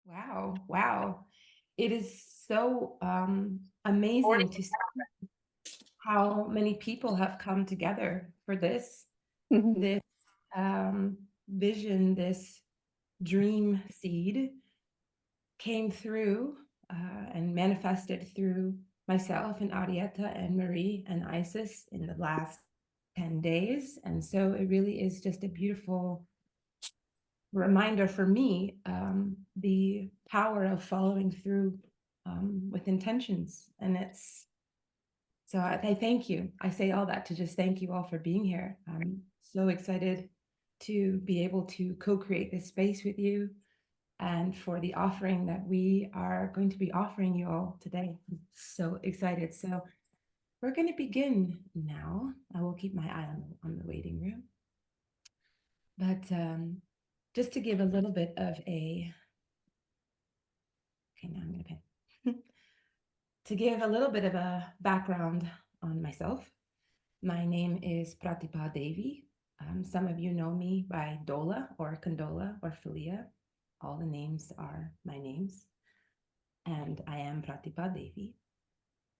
Wow, wow. It is so amazing to see how many people have come together for this vision, this dream seed came through and manifested through myself and Ariette and Marie and Isis in the last 10 days. And so it really is just a beautiful reminder for me, the power of following through with intentions. And it's so I thank you. I say all that to just thank you all for being here. I'm so excited to be able to co-create this space with you and for the offering that we are going to be offering you all today. I'm so excited. So we're going to begin now. I will keep my eye on the waiting room. But just to give a little bit of a, okay, now I'm going to pin. To give a little bit of a background on myself, my name is Pratibha Devi. Some of you know me by Dola or Condola or Philia. All the names are my names. And I am Pratibha Devi.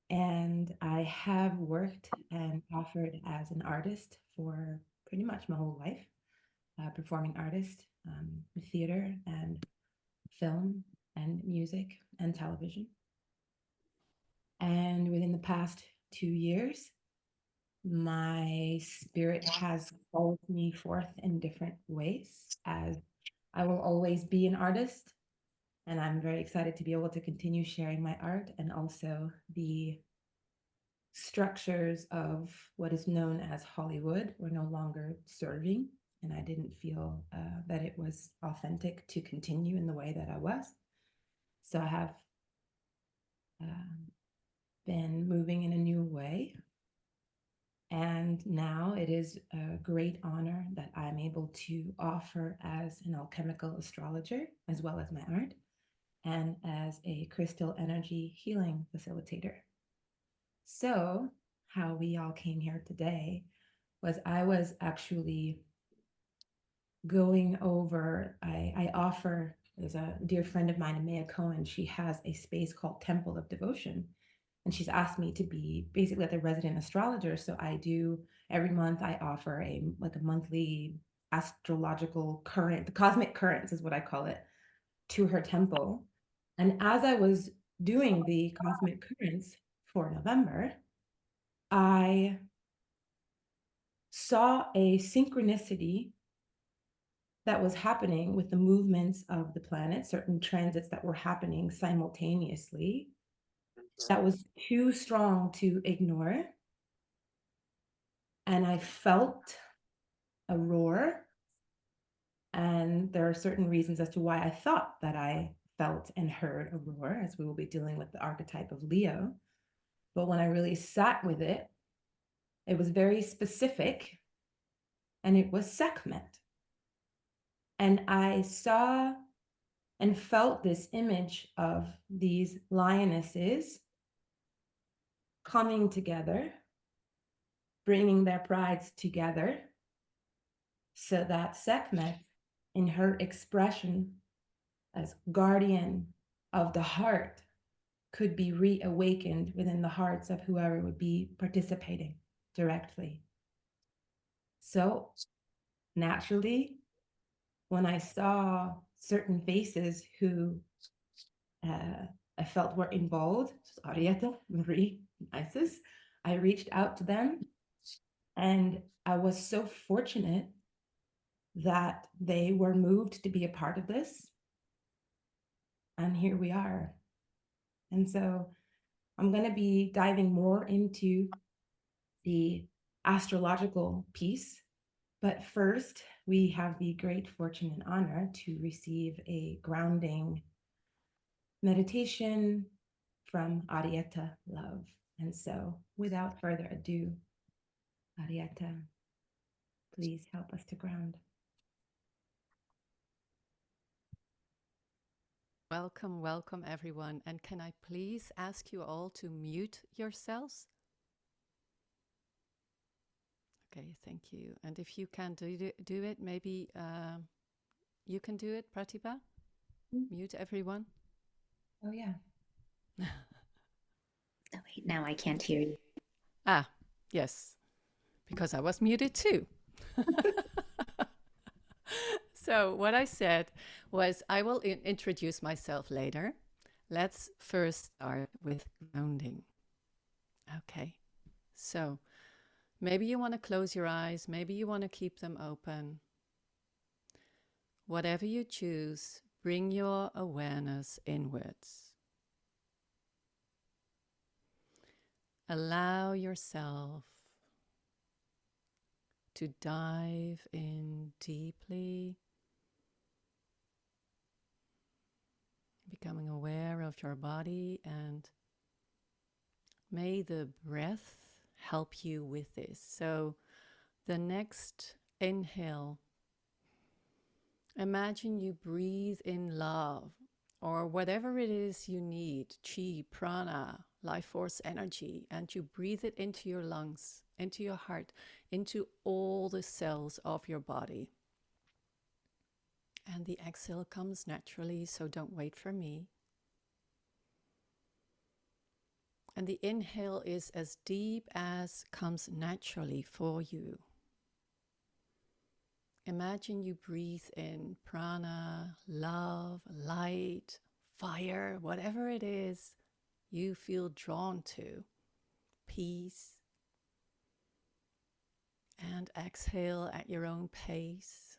And I have worked and offered as an artist for pretty much my whole life, performing artist, theater and film and music and television. And within the past 2 years, my spirit has called me forth in different ways, as I will always be an artist. And I'm very excited to be able to continue sharing my art and also the structures of what is known as Hollywood were no longer serving. And I didn't feel that it was authentic to continue in the way that I was. So I have been moving in a new way. And now it is a great honor that I'm able to offer as an alchemical astrologer, as well as my art, and as a crystal energy healing facilitator. So, how we all came here today was I was actually going over, I offer, there's a dear friend of mine, Amaya Cohen, she has a space called Temple of Devotion. And she's asked me to be basically like the resident astrologer. So I do every month I offer a monthly astrological current, the cosmic currents is what I call it, to her temple. And as I was doing the cosmic currents for November, I saw a synchronicity that was happening with the movements of the planet, certain transits that were happening simultaneously, that was too strong to ignore. And I felt a roar. And there are certain reasons as to why I thought that I felt and heard a roar, as we will be dealing with the archetype of Leo. But when I really sat with it, it was very specific, and it was Sekhmet. And I saw and felt this image of these lionesses coming together, bringing their prides together, so that Sekhmet, in her expression as guardian of the heart, could be reawakened within the hearts of whoever would be participating directly. So naturally, when I saw certain faces who I felt were involved, Ariette, Marie, Isis, I reached out to them, and I was so fortunate that they were moved to be a part of this. And here we are. And so I'm going to be diving more into the astrological piece. But first, we have the great fortune and honor to receive a grounding meditation from Ariette Love. And so, without further ado, Ariette, please help us to ground. Welcome, welcome everyone. And can I please ask you all to mute yourselves? Okay, thank you. And if you can do it, maybe you can do it, Pratibha? Mute everyone. Oh, yeah. Oh, wait, now I can't hear you. Ah, yes, because I was muted too. So what I said was I will introduce myself later. Let's first start with grounding. Okay, so maybe you want to close your eyes, maybe you want to keep them open. Whatever you choose, bring your awareness inwards. Allow yourself to dive in deeply, becoming aware of your body, and may the breath help you with this. So the next inhale, imagine you breathe in love or whatever it is you need, chi, prana, life force energy, and you breathe it into your lungs, into your heart, into all the cells of your body. And the exhale comes naturally, so don't wait for me. And the inhale is as deep as comes naturally for you. Imagine you breathe in prana, love, light, fire, whatever it is you feel drawn to, peace. And exhale at your own pace.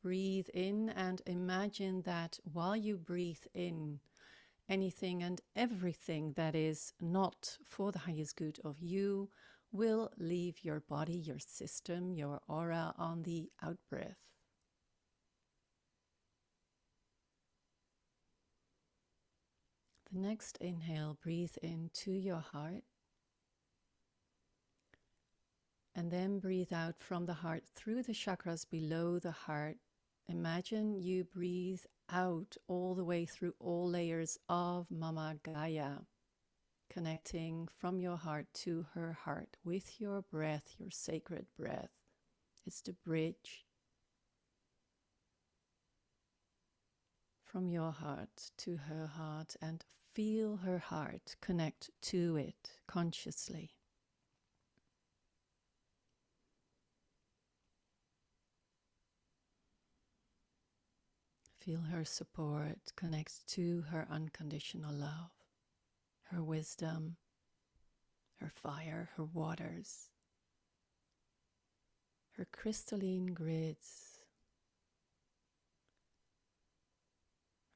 Breathe in and imagine that while you breathe in, anything and everything that is not for the highest good of you will leave your body, your system, your aura on the out-breath. The next inhale, breathe into your heart. And then breathe out from the heart through the chakras below the heart. Imagine you breathe out all the way through all layers of Mama Gaia, connecting from your heart to her heart with your breath, your sacred breath. It's the bridge from your heart to her heart, and feel her heart, connect to it consciously. Feel her support, connect to her unconditional love, her wisdom, her fire, her waters, her crystalline grids,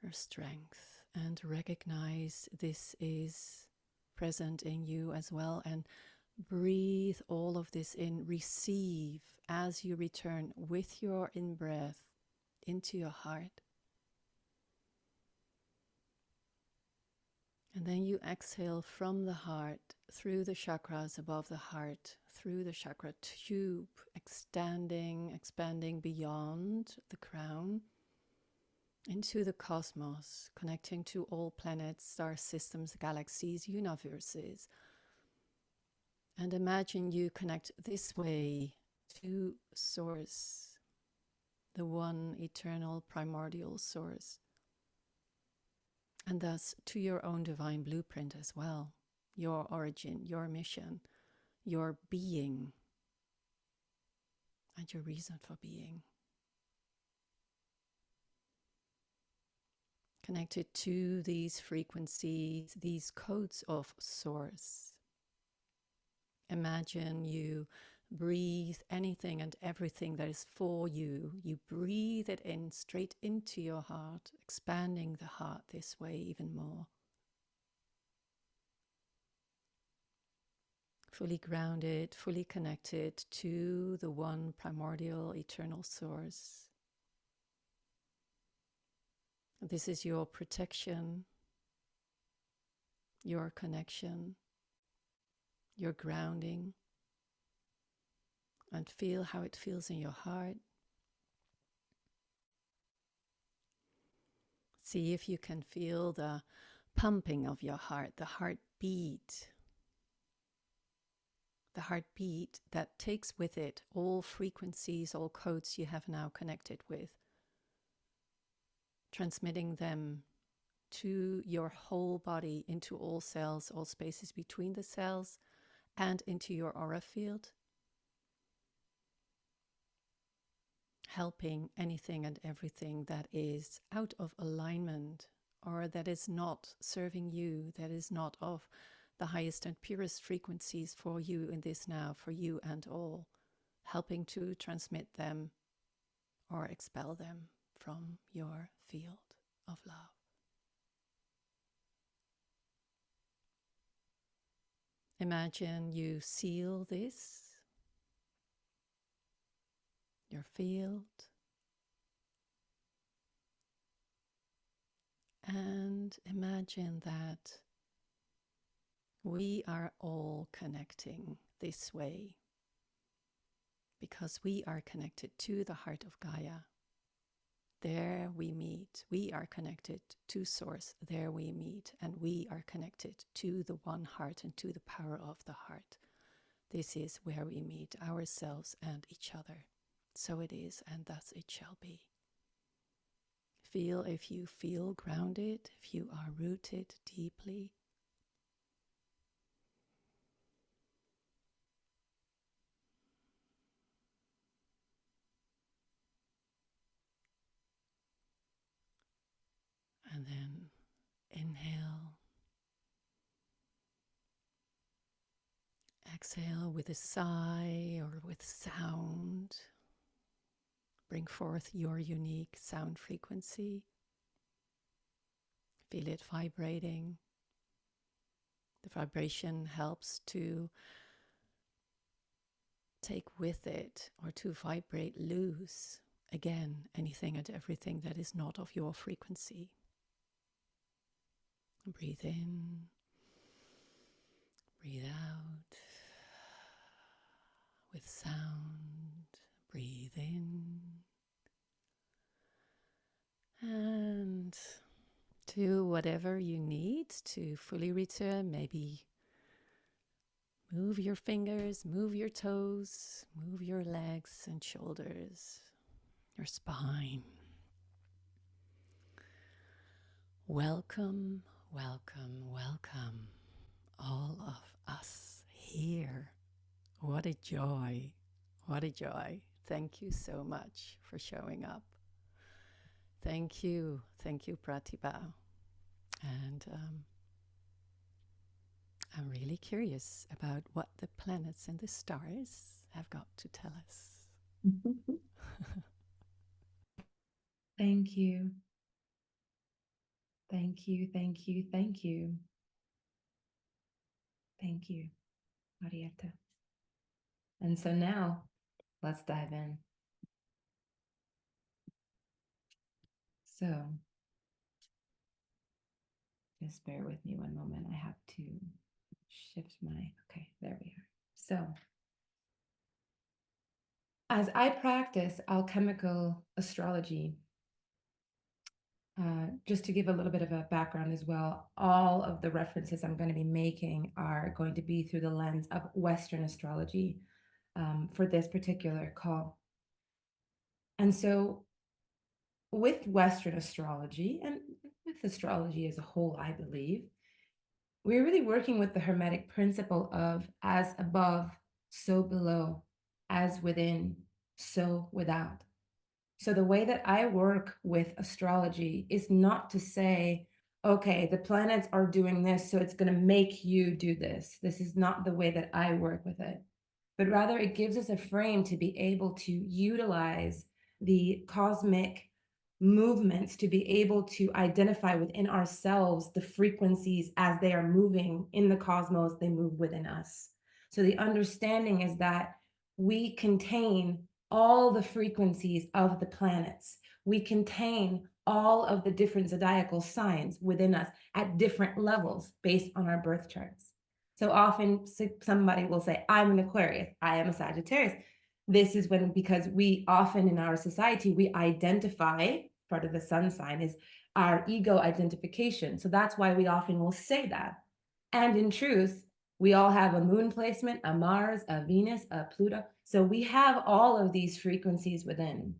her strength, and recognize this is present in you as well, and breathe all of this in, receive as you return with your in-breath into your heart. And then you exhale from the heart, through the chakras above the heart, through the chakra tube, expanding beyond the crown, into the cosmos, connecting to all planets, star systems, galaxies, universes. And imagine you connect this way to Source, the one eternal primordial source. And thus to your own divine blueprint as well, your origin, your mission, your being, and your reason for being. Connected to these frequencies, these codes of source. Imagine you breathe anything and everything that is for you. You breathe it in straight into your heart, expanding the heart this way even more. Fully grounded, fully connected to the one primordial eternal source. This is your protection, your connection, your grounding, and feel how it feels in your heart. See if you can feel the pumping of your heart, the heartbeat. the heartbeat that takes with it all frequencies, all codes you have now connected with, transmitting them to your whole body, into all cells, all spaces between the cells, and into your aura field, helping anything and everything that is out of alignment or that is not serving you, that is not of the highest and purest frequencies for you in this now, for you and all, helping to transmit them or expel them from your field of love. Imagine you seal this, your field, and imagine that we are all connecting this way because we are connected to the heart of Gaia. There we meet. We are connected to Source. There we meet. And we are connected to the one heart and to the power of the heart. This is where we meet ourselves and each other. So it is, and thus it shall be. Feel if you feel grounded, if you are rooted deeply. And then inhale. Exhale with a sigh or with sound. Bring forth your unique sound frequency. Feel it vibrating. The vibration helps to take with it or to vibrate loose, again, anything and everything that is not of your frequency. Breathe in, breathe out. With sound, breathe in. And do whatever you need to fully return. Maybe move your fingers, move your toes, move your legs and shoulders, your spine. Welcome, welcome, welcome, all of us here. What a joy, what a joy. Thank you so much for showing up. Thank you, Pratibha. And I'm really curious about what the planets and the stars have got to tell us. Thank you. Thank you, thank you, thank you. Thank you, Ariette. And so now, let's dive in. So, just bear with me one moment. I have to shift my, okay, there we are. So, as I practice alchemical astrology, just to give a little bit of a background as well, all of the references I'm going to be making are going to be through the lens of Western astrology for this particular call. And so with Western astrology and with astrology as a whole, I believe, we're really working with the Hermetic principle of as above, so below, as within, so without. So the way that I work with astrology is not to say, okay, the planets are doing this, so it's going to make you do this. This is not the way that I work with it, but rather it gives us a frame to be able to utilize the cosmic movements to be able to identify within ourselves the frequencies as they are moving in the cosmos, they move within us. So the understanding is that we contain all the frequencies of the planets. We contain all of the different zodiacal signs within us at different levels based on our birth charts. So often somebody will say, I'm an Aquarius, I am a Sagittarius. This is when, because we often in our society, we identify, part of the sun sign is our ego identification. So that's why we often will say that. And in truth, We all have a moon placement, a Mars, a Venus, a Pluto. So we have all of these frequencies within.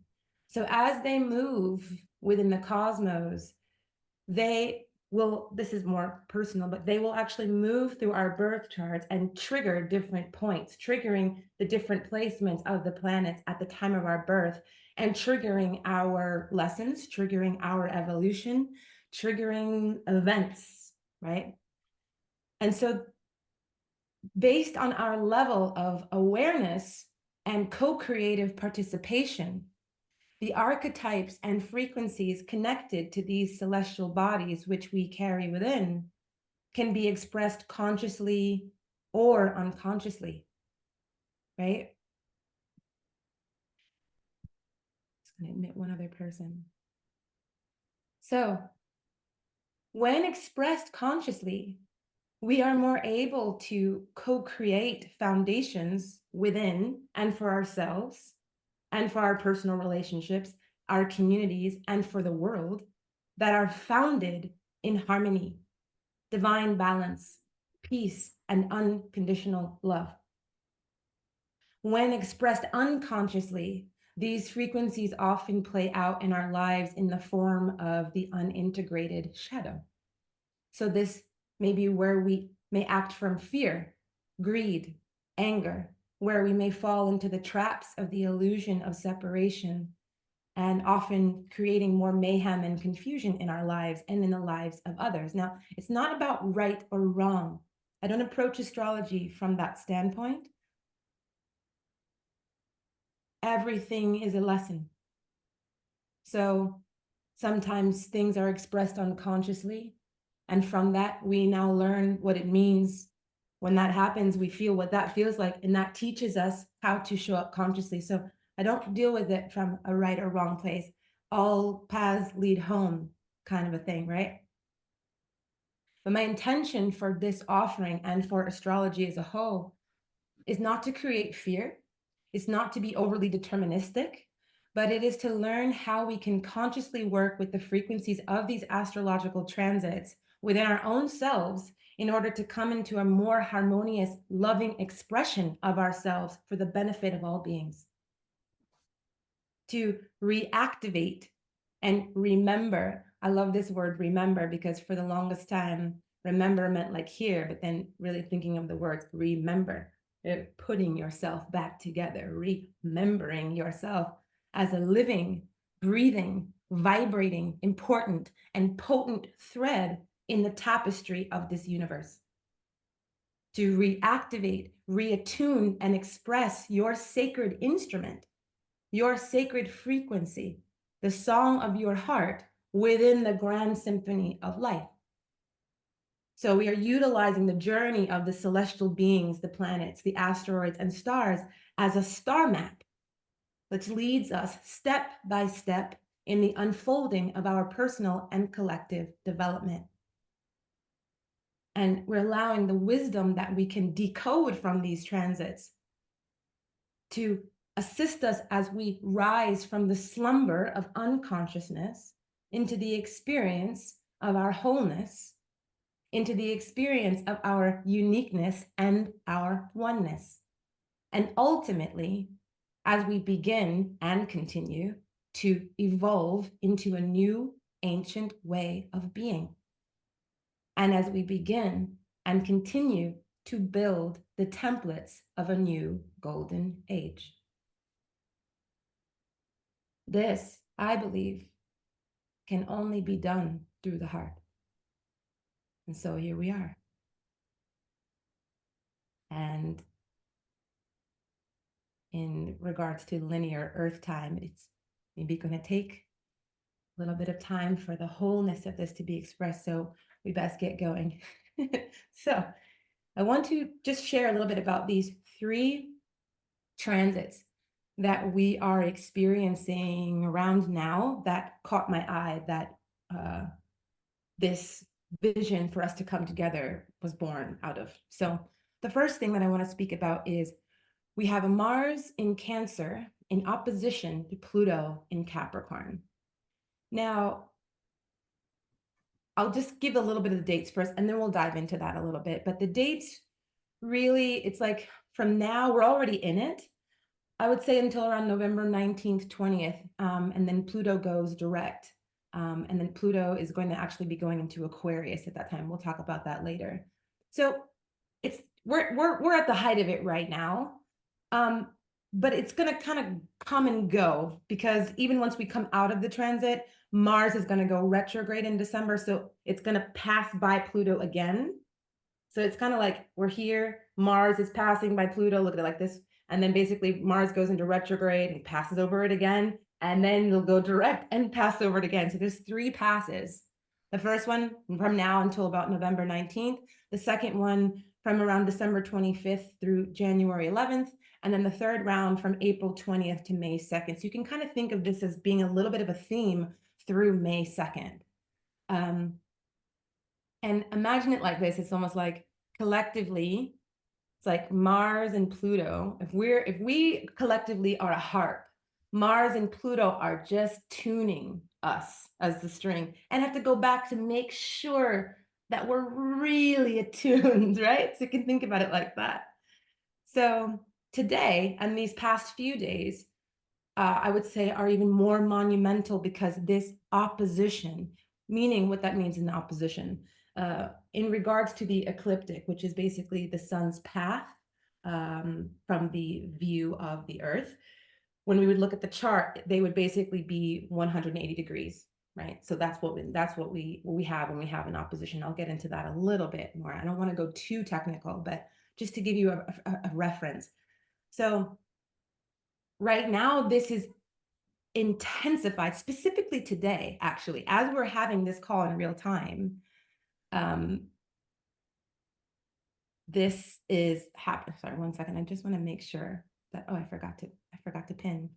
So as they move within the cosmos, they will, this is more personal, but they will actually move through our birth charts and trigger different points, triggering the different placements of the planets at the time of our birth, and triggering our lessons, triggering our evolution, triggering events, right? And so based on our level of awareness and co-creative participation, the archetypes and frequencies connected to these celestial bodies, which we carry within, can be expressed consciously or unconsciously, right? Just gonna admit one other person. So when expressed consciously, we are more able to co-create foundations within and for ourselves and for our personal relationships, our communities, and for the world that are founded in harmony, divine balance, peace, and unconditional love. When expressed unconsciously, these frequencies often play out in our lives in the form of the unintegrated shadow. So this may be where we may act from fear, greed, anger, where we may fall into the traps of the illusion of separation, and often creating more mayhem and confusion in our lives and in the lives of others. Now, it's not about right or wrong. I don't approach astrology from that standpoint. Everything is a lesson. So sometimes things are expressed unconsciously, and from that, we now learn what it means. When that happens, we feel what that feels like, and that teaches us how to show up consciously. So I don't deal with it from a right or wrong place. All paths lead home kind of a thing, right? But my intention for this offering and for astrology as a whole is not to create fear. It's not to be overly deterministic, but it is to learn how we can consciously work with the frequencies of these astrological transits within our own selves in order to come into a more harmonious, loving expression of ourselves for the benefit of all beings. To reactivate and remember. I love this word remember, because for the longest time, remember meant like here, but then really thinking of the words remember, putting yourself back together, remembering yourself as a living, breathing, vibrating, important, and potent thread in the tapestry of this universe. To reactivate, reattune, and express your sacred instrument, your sacred frequency, the song of your heart within the grand symphony of life. So we are utilizing the journey of the celestial beings, the planets, the asteroids, and stars as a star map, which leads us step by step in the unfolding of our personal and collective development. And we're allowing the wisdom that we can decode from these transits to assist us as we rise from the slumber of unconsciousness into the experience of our wholeness, into the experience of our uniqueness and our oneness. And ultimately, as we begin and continue to evolve into a new ancient way of being. And as we begin and continue to build the templates of a new golden age. This, I believe, can only be done through the heart. And so here we are. And in regards to linear Earth time, it's maybe going to take a little bit of time for the wholeness of this to be expressed. So we best get going. So I want to just share a little bit about these 3 transits that we are experiencing around now that caught my eye, that this vision for us to come together was born out of. So the first thing that I want to speak about is we have a Mars in Cancer in opposition to Pluto in Capricorn. Now, I'll just give a little bit of the dates first, and then we'll dive into that a little bit. But the dates really, it's like from now, we're already in it. I would say until around November 19th, 20th, and then Pluto goes direct. And then Pluto is going to actually be going into Aquarius at that time. We'll talk about that later. So we're at the height of it right now. But it's going to kind of come and go, because even once we come out of the transit, Mars is going to go retrograde in December. So it's going to pass by Pluto again. So it's kind of like we're here, Mars is passing by Pluto, look at it like this. And then basically Mars goes into retrograde and passes over it again. And then it'll go direct and pass over it again. So there's 3 passes. The first one from now until about November 19th. The second one from around December 25th through January 11th. And then the third round from April 20th to May 2nd. So you can kind of think of this as being a little bit of a theme through May 2nd. And imagine it like this. It's almost like collectively, it's like Mars and Pluto. If we collectively are a harp, Mars and Pluto are just tuning us as the string, and have to go back to make sure that we're really attuned, right? So you can think about it like that. So today and these past few days, I would say are even more monumental, because this opposition, meaning what that means in the opposition, in regards to the ecliptic, which is basically the sun's path from the view of the earth. When we would look at the chart, they would basically be 180 degrees, right? So that's what we have when we have an opposition. I'll get into that a little bit more. I don't want to go too technical, but just to give you a reference. So right now, this is intensified, specifically today, actually, as we're having this call in real time. This is happening. Sorry, one second. I just want to make sure that, oh, I forgot to pin.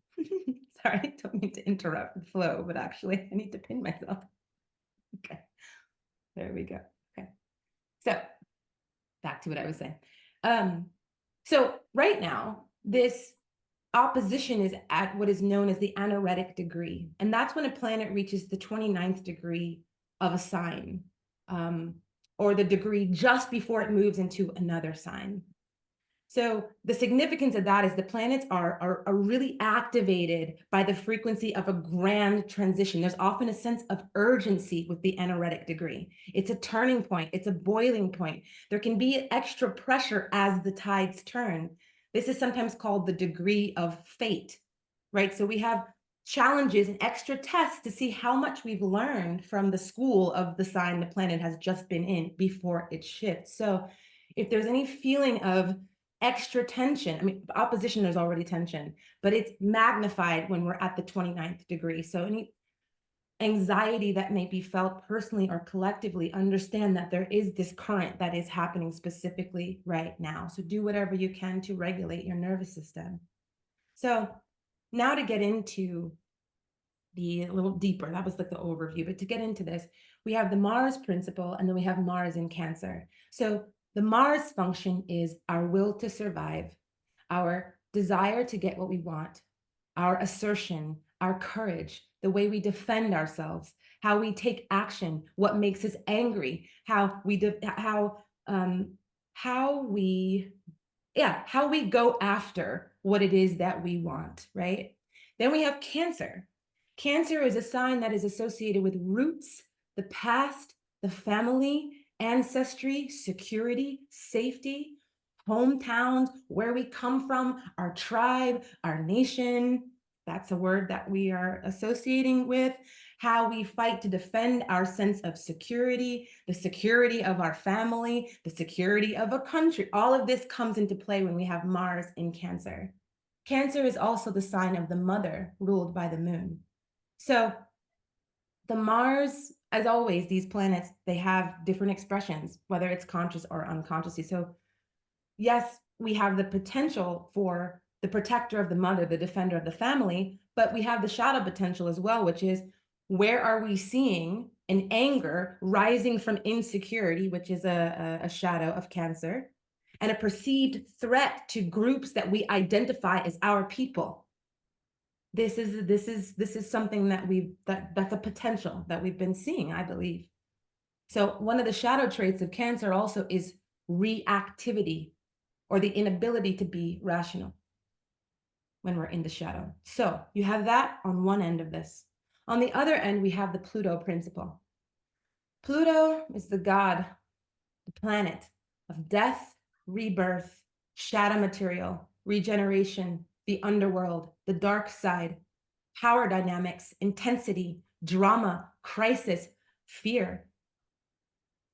Sorry, don't mean to interrupt the flow, but actually I need to pin myself. Okay, there we go. Okay, so back to what I was saying. So right now, this opposition is at what is known as the anaretic degree. And that's when a planet reaches the 29th degree of a sign, or the degree just before it moves into another sign. So the significance of that is the planets are really activated by the frequency of a grand transition. There's often a sense of urgency with the anaretic degree. It's a turning point. It's a boiling point. There can be extra pressure as the tides turn. This is sometimes called the degree of fate, right? So we have challenges and extra tests to see how much we've learned from the school of the sign the planet has just been in before it shifts. So if there's any feeling of extra tension, I mean, opposition, there's already tension, but it's magnified when we're at the 29th degree. So any anxiety that may be felt personally or collectively, understand that there is this current that is happening specifically right now. So do whatever you can to regulate your nervous system. So now to get into a little deeper, that was like the overview, but to get into this, we have the Mars principle, and then we have Mars in Cancer. So the Mars function is our will to survive, our desire to get what we want, our assertion, our courage, the way we defend ourselves, how we take action, what makes us angry, how we go after what it is that we want, right? Then we have Cancer. Cancer is a sign that is associated with roots, the past, the family, ancestry, security, safety, hometowns, where we come from, our tribe, our nation. That's a word that we are associating with. How we fight to defend our sense of security, the security of our family, the security of a country. All of this comes into play when we have Mars in Cancer. Cancer is also the sign of the mother, ruled by the moon. So the Mars, as always, these planets, they have different expressions, whether it's conscious or unconsciously. So yes, we have the potential for the protector of the mother, the defender of the family, but we have the shadow potential as well, which is, where are we seeing an anger rising from insecurity, which is a shadow of Cancer, and a perceived threat to groups that we identify as our people. This is something that that's a potential that we've been seeing, I believe. So one of the shadow traits of Cancer also is reactivity. or the inability to be rational when we're in the shadow. So you have that on one end of this. On the other end, we have the Pluto principle. Pluto is the god, the planet of death, rebirth, shadow material, regeneration, the underworld, the dark side, power dynamics, intensity, drama, crisis, fear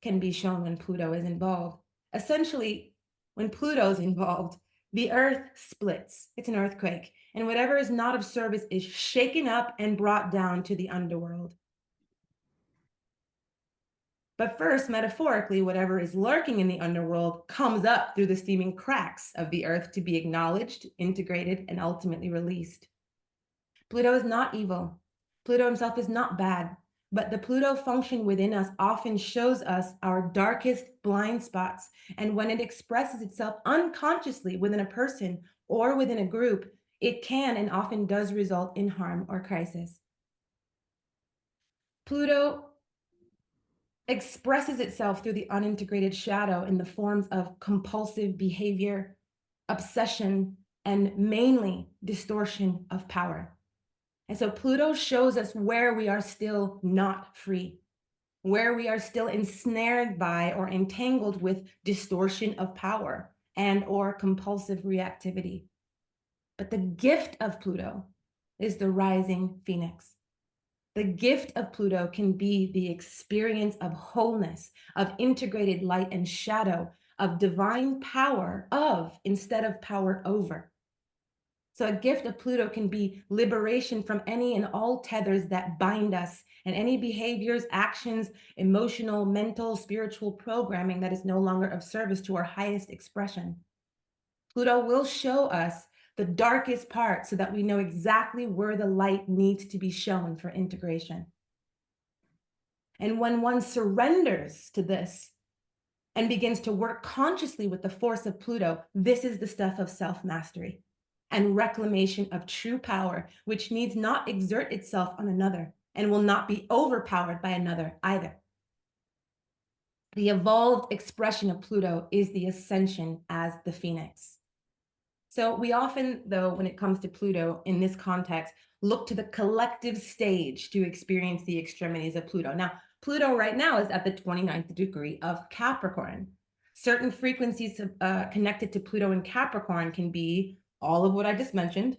can be shown when Pluto is involved. Essentially, when Pluto is involved, the earth splits. It's an earthquake. And whatever is not of service is shaken up and brought down to the underworld. But first, metaphorically, whatever is lurking in the underworld comes up through the steaming cracks of the earth to be acknowledged, integrated, and ultimately released. Pluto is not evil. Pluto himself is not bad, but the Pluto function within us often shows us our darkest blind spots. And when it expresses itself unconsciously within a person or within a group, it can and often does result in harm or crisis. Pluto expresses itself through the unintegrated shadow in the forms of compulsive behavior, obsession, and mainly distortion of power. And so Pluto shows us where we are still not free, where we are still ensnared by or entangled with distortion of power and or compulsive reactivity. But the gift of Pluto is the rising phoenix. The gift of Pluto can be the experience of wholeness, of integrated light and shadow, of divine power of instead of power over. So a gift of Pluto can be liberation from any and all tethers that bind us and any behaviors, actions, emotional, mental, spiritual programming that is no longer of service to our highest expression. Pluto will show us the darkest part so that we know exactly where the light needs to be shown for integration. And when one surrenders to this and begins to work consciously with the force of Pluto, this is the stuff of self-mastery and reclamation of true power, which needs not exert itself on another and will not be overpowered by another either. The evolved expression of Pluto is the ascension as the phoenix. So we often, though, when it comes to Pluto in this context, look to the collective stage to experience the extremities of Pluto. Now, Pluto right now is at the 29th degree of Capricorn. Certain frequencies connected to Pluto in Capricorn can be all of what I just mentioned,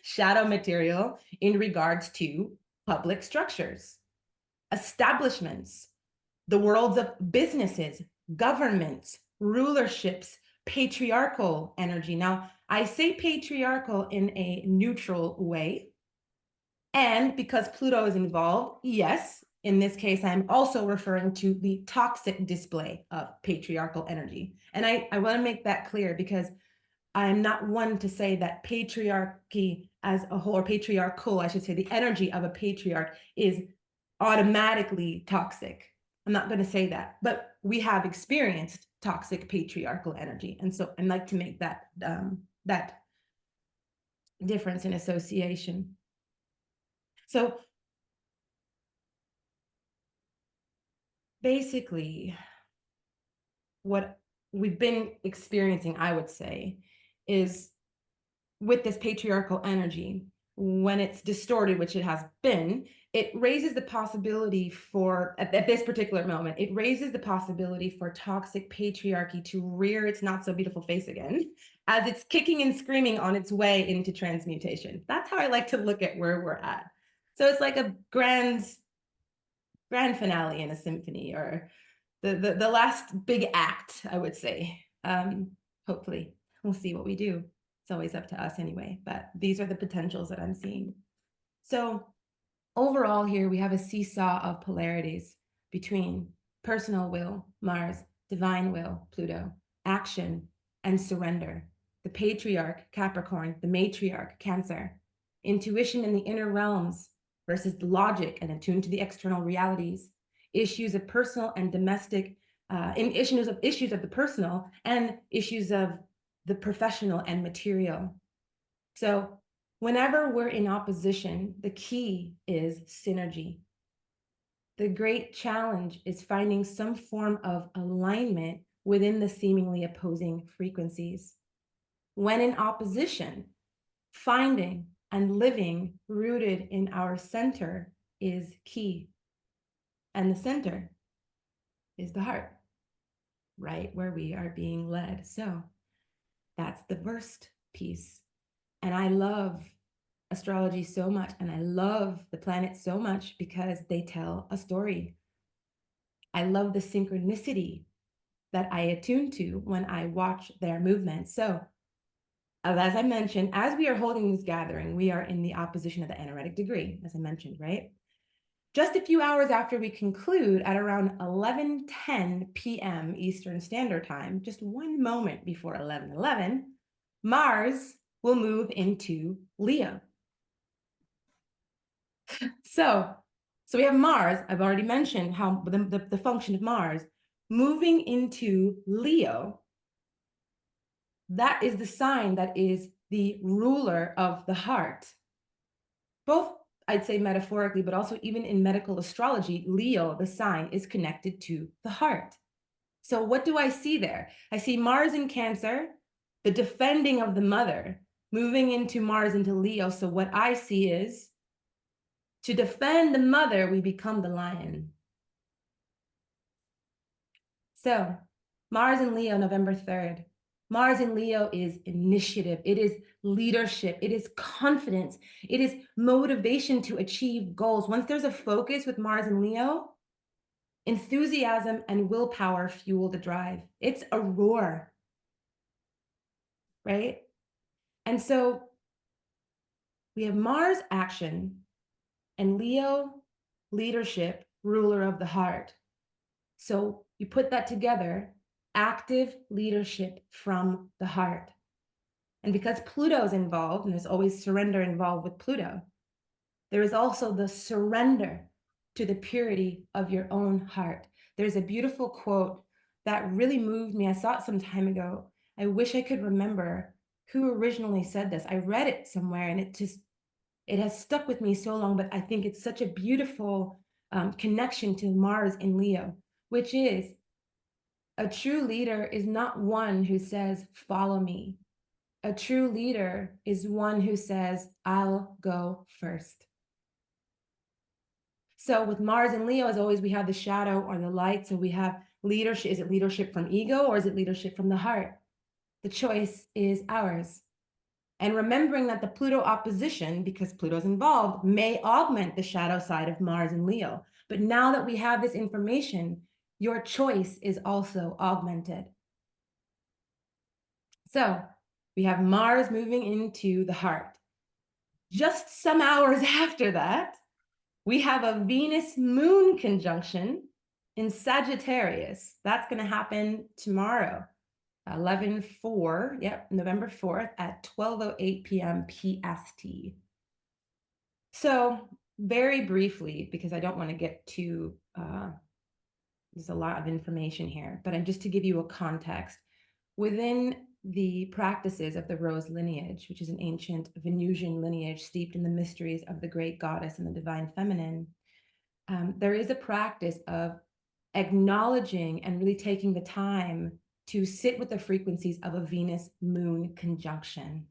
shadow material in regards to public structures, establishments, the worlds of businesses, governments, rulerships, patriarchal energy. Now, I say patriarchal in a neutral way. And because Pluto is involved, yes, in this case, I'm also referring to the toxic display of patriarchal energy. And I want to make that clear because I'm not one to say that patriarchy as a whole, or patriarchal, I should say, the energy of a patriarch is automatically toxic. I'm not going to say that, but we have experienced toxic patriarchal energy. And so I'd like to make that, that difference in association. So basically, what we've been experiencing, I would say, is with this patriarchal energy, when it's distorted, which it has been, it raises the possibility for, at this particular moment, it raises the possibility for toxic patriarchy to rear its not so beautiful face again, as it's kicking and screaming on its way into transmutation. That's how I like to look at where we're at. So it's like a grand finale in a symphony, or the last big act, I would say. Hopefully, we'll see what we do. It's always up to us anyway, but these are the potentials that I'm seeing. So overall here, we have a seesaw of polarities between personal will, Mars, divine will, Pluto, action, and surrender. The patriarch, Capricorn, the matriarch, Cancer, intuition in the inner realms versus the logic and attuned to the external realities, issues of personal and domestic, issues of the personal and issues of the professional and material. So whenever we're in opposition, the key is synergy. The great challenge is finding some form of alignment within the seemingly opposing frequencies. When in opposition, finding and living rooted in our center is key. And the center is the heart, right where we are being led. So that's the first piece. And I love astrology so much, and I love the planets so much because they tell a story. I love the synchronicity that I attune to when I watch their movements. So, as I mentioned, as we are holding this gathering, we are in the opposition of the anaretic degree, as I mentioned, right? Just a few hours after we conclude at around 11:10 p.m. Eastern Standard Time, just one moment before 11:11, Mars will move into Leo. So we have Mars. I've already mentioned how the function of Mars moving into Leo. That is the sign that is the ruler of the heart. Both, I'd say metaphorically, but also even in medical astrology, Leo, the sign, is connected to the heart. So what do I see there? I see Mars in Cancer, the defending of the mother, moving into Mars into Leo. So what I see is, to defend the mother, we become the lion. So Mars in Leo, November 3rd. Mars in Leo is initiative. It is leadership. It is confidence. It is motivation to achieve goals. Once there's a focus with Mars in Leo, enthusiasm and willpower fuel the drive. It's a roar, right? And so we have Mars action and Leo leadership, ruler of the heart. So you put that together, active leadership from the heart. And because Pluto's involved, and there's always surrender involved with Pluto, there is also the surrender to the purity of your own heart. There's a beautiful quote that really moved me. I saw it some time ago. I wish I could remember who originally said this. I read it somewhere and it has stuck with me so long, but I think it's such a beautiful connection to Mars in Leo, which is, a true leader is not one who says, follow me. A true leader is one who says, I'll go first. So with Mars and Leo, as always, we have the shadow or the light. So we have leadership. Is it leadership from ego or is it leadership from the heart? The choice is ours. And remembering that the Pluto opposition, because Pluto's involved, may augment the shadow side of Mars and Leo. But now that we have this information, your choice is also augmented. So we have Mars moving into the heart. Just some hours after that, we have a Venus-Moon conjunction in Sagittarius. That's going to happen tomorrow, 11/4, November 4th at 12:08 p.m. PST. So very briefly, because I don't want to get too, there's a lot of information here, but just to give you a context, within the practices of the rose lineage, which is an ancient Venusian lineage steeped in the mysteries of the great goddess and the divine feminine, there is a practice of acknowledging and really taking the time to sit with the frequencies of a Venus-Moon conjunction.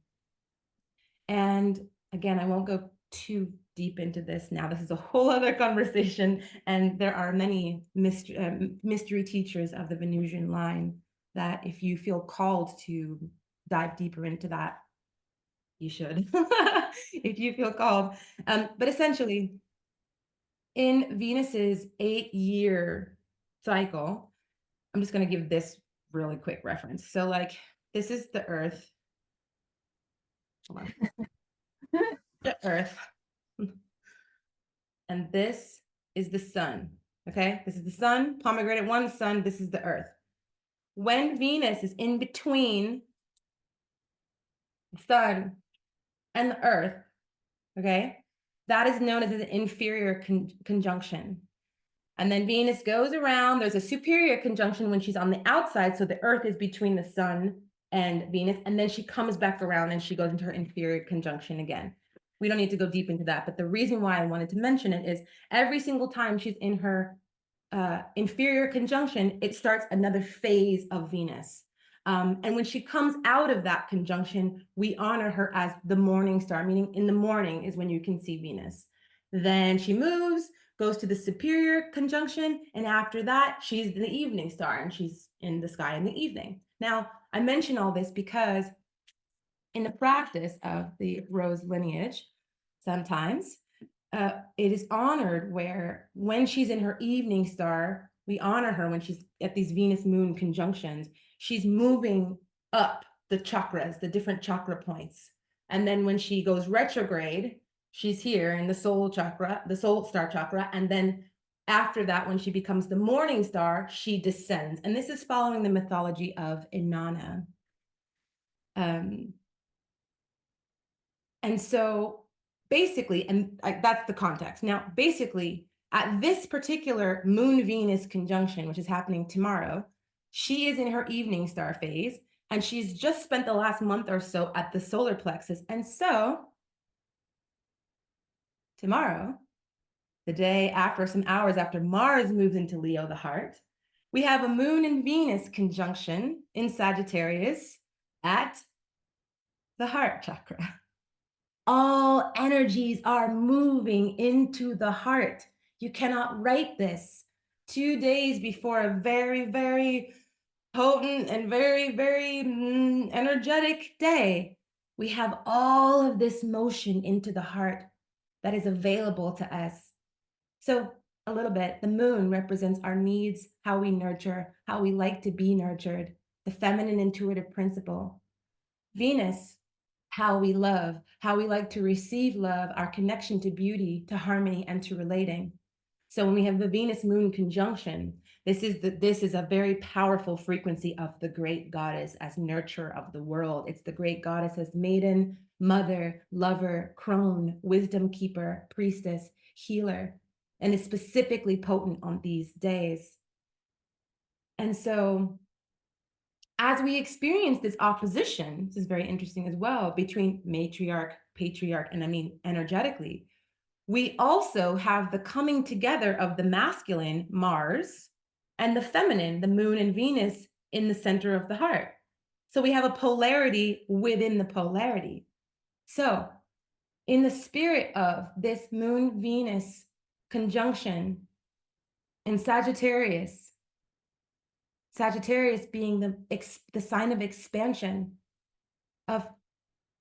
And again, I won't go too deep into this now. This is a whole other conversation, and there are many mystery teachers of the Venusian line that if you feel called to dive deeper into that, you should, if you feel called. But essentially, in Venus's 8-year cycle, I'm just going to give this really quick reference. So like, this is the Earth. Hold on. The Earth. And this is the sun. Okay, this is the sun, pomegranate 1, sun, this is the Earth. When Venus is in between the sun and the Earth, okay, that is known as an inferior conjunction. And then Venus goes around, there's a superior conjunction when she's on the outside, so the Earth is between the sun and Venus, and then she comes back around and she goes into her inferior conjunction again. We don't need to go deep into that, but the reason why I wanted to mention it is every single time she's in her inferior conjunction, it starts another phase of Venus. And when she comes out of that conjunction, we honor her as the morning star, meaning in the morning is when you can see Venus. Then she moves, goes to the superior conjunction, and after that, she's the evening star, and she's in the sky in the evening. Now, I mention all this because in the practice of the rose lineage, sometimes it is honored where when she's in her evening star, we honor her when she's at these Venus moon conjunctions, she's moving up the chakras, the different chakra points. And then when she goes retrograde, she's here in the soul chakra, the soul star chakra. And then after that, when she becomes the morning star, she descends. And this is following the mythology of Inanna. And so basically, and that's the context. Now, basically, at this particular Moon Venus conjunction, which is happening tomorrow, she is in her evening star phase, and she's just spent the last month or so at the solar plexus. And so tomorrow, the day after, some hours after Mars moves into Leo, the heart, we have a Moon and Venus conjunction in Sagittarius at the heart chakra. All energies are moving into the heart. You cannot write this 2 days before a very, very potent and very, very energetic day. We have all of this motion into the heart that is available to us. So a little bit, the moon represents our needs, how we nurture, how we like to be nurtured, the feminine intuitive principle. Venus, how we love, how we like to receive love, our connection to beauty, to harmony, and to relating. So when we have the Venus moon conjunction, this is a very powerful frequency of the great goddess as nurturer of the world. It's the great goddess as maiden, mother, lover, crone, wisdom keeper, priestess, healer, and is specifically potent on these days. And so as we experience this opposition, this is very interesting as well, between matriarch, patriarch, and I mean energetically, we also have the coming together of the masculine, Mars, and the feminine, the moon and Venus, in the center of the heart. So we have a polarity within the polarity. So in the spirit of this moon-Venus conjunction in Sagittarius, Sagittarius being the sign of expansion, of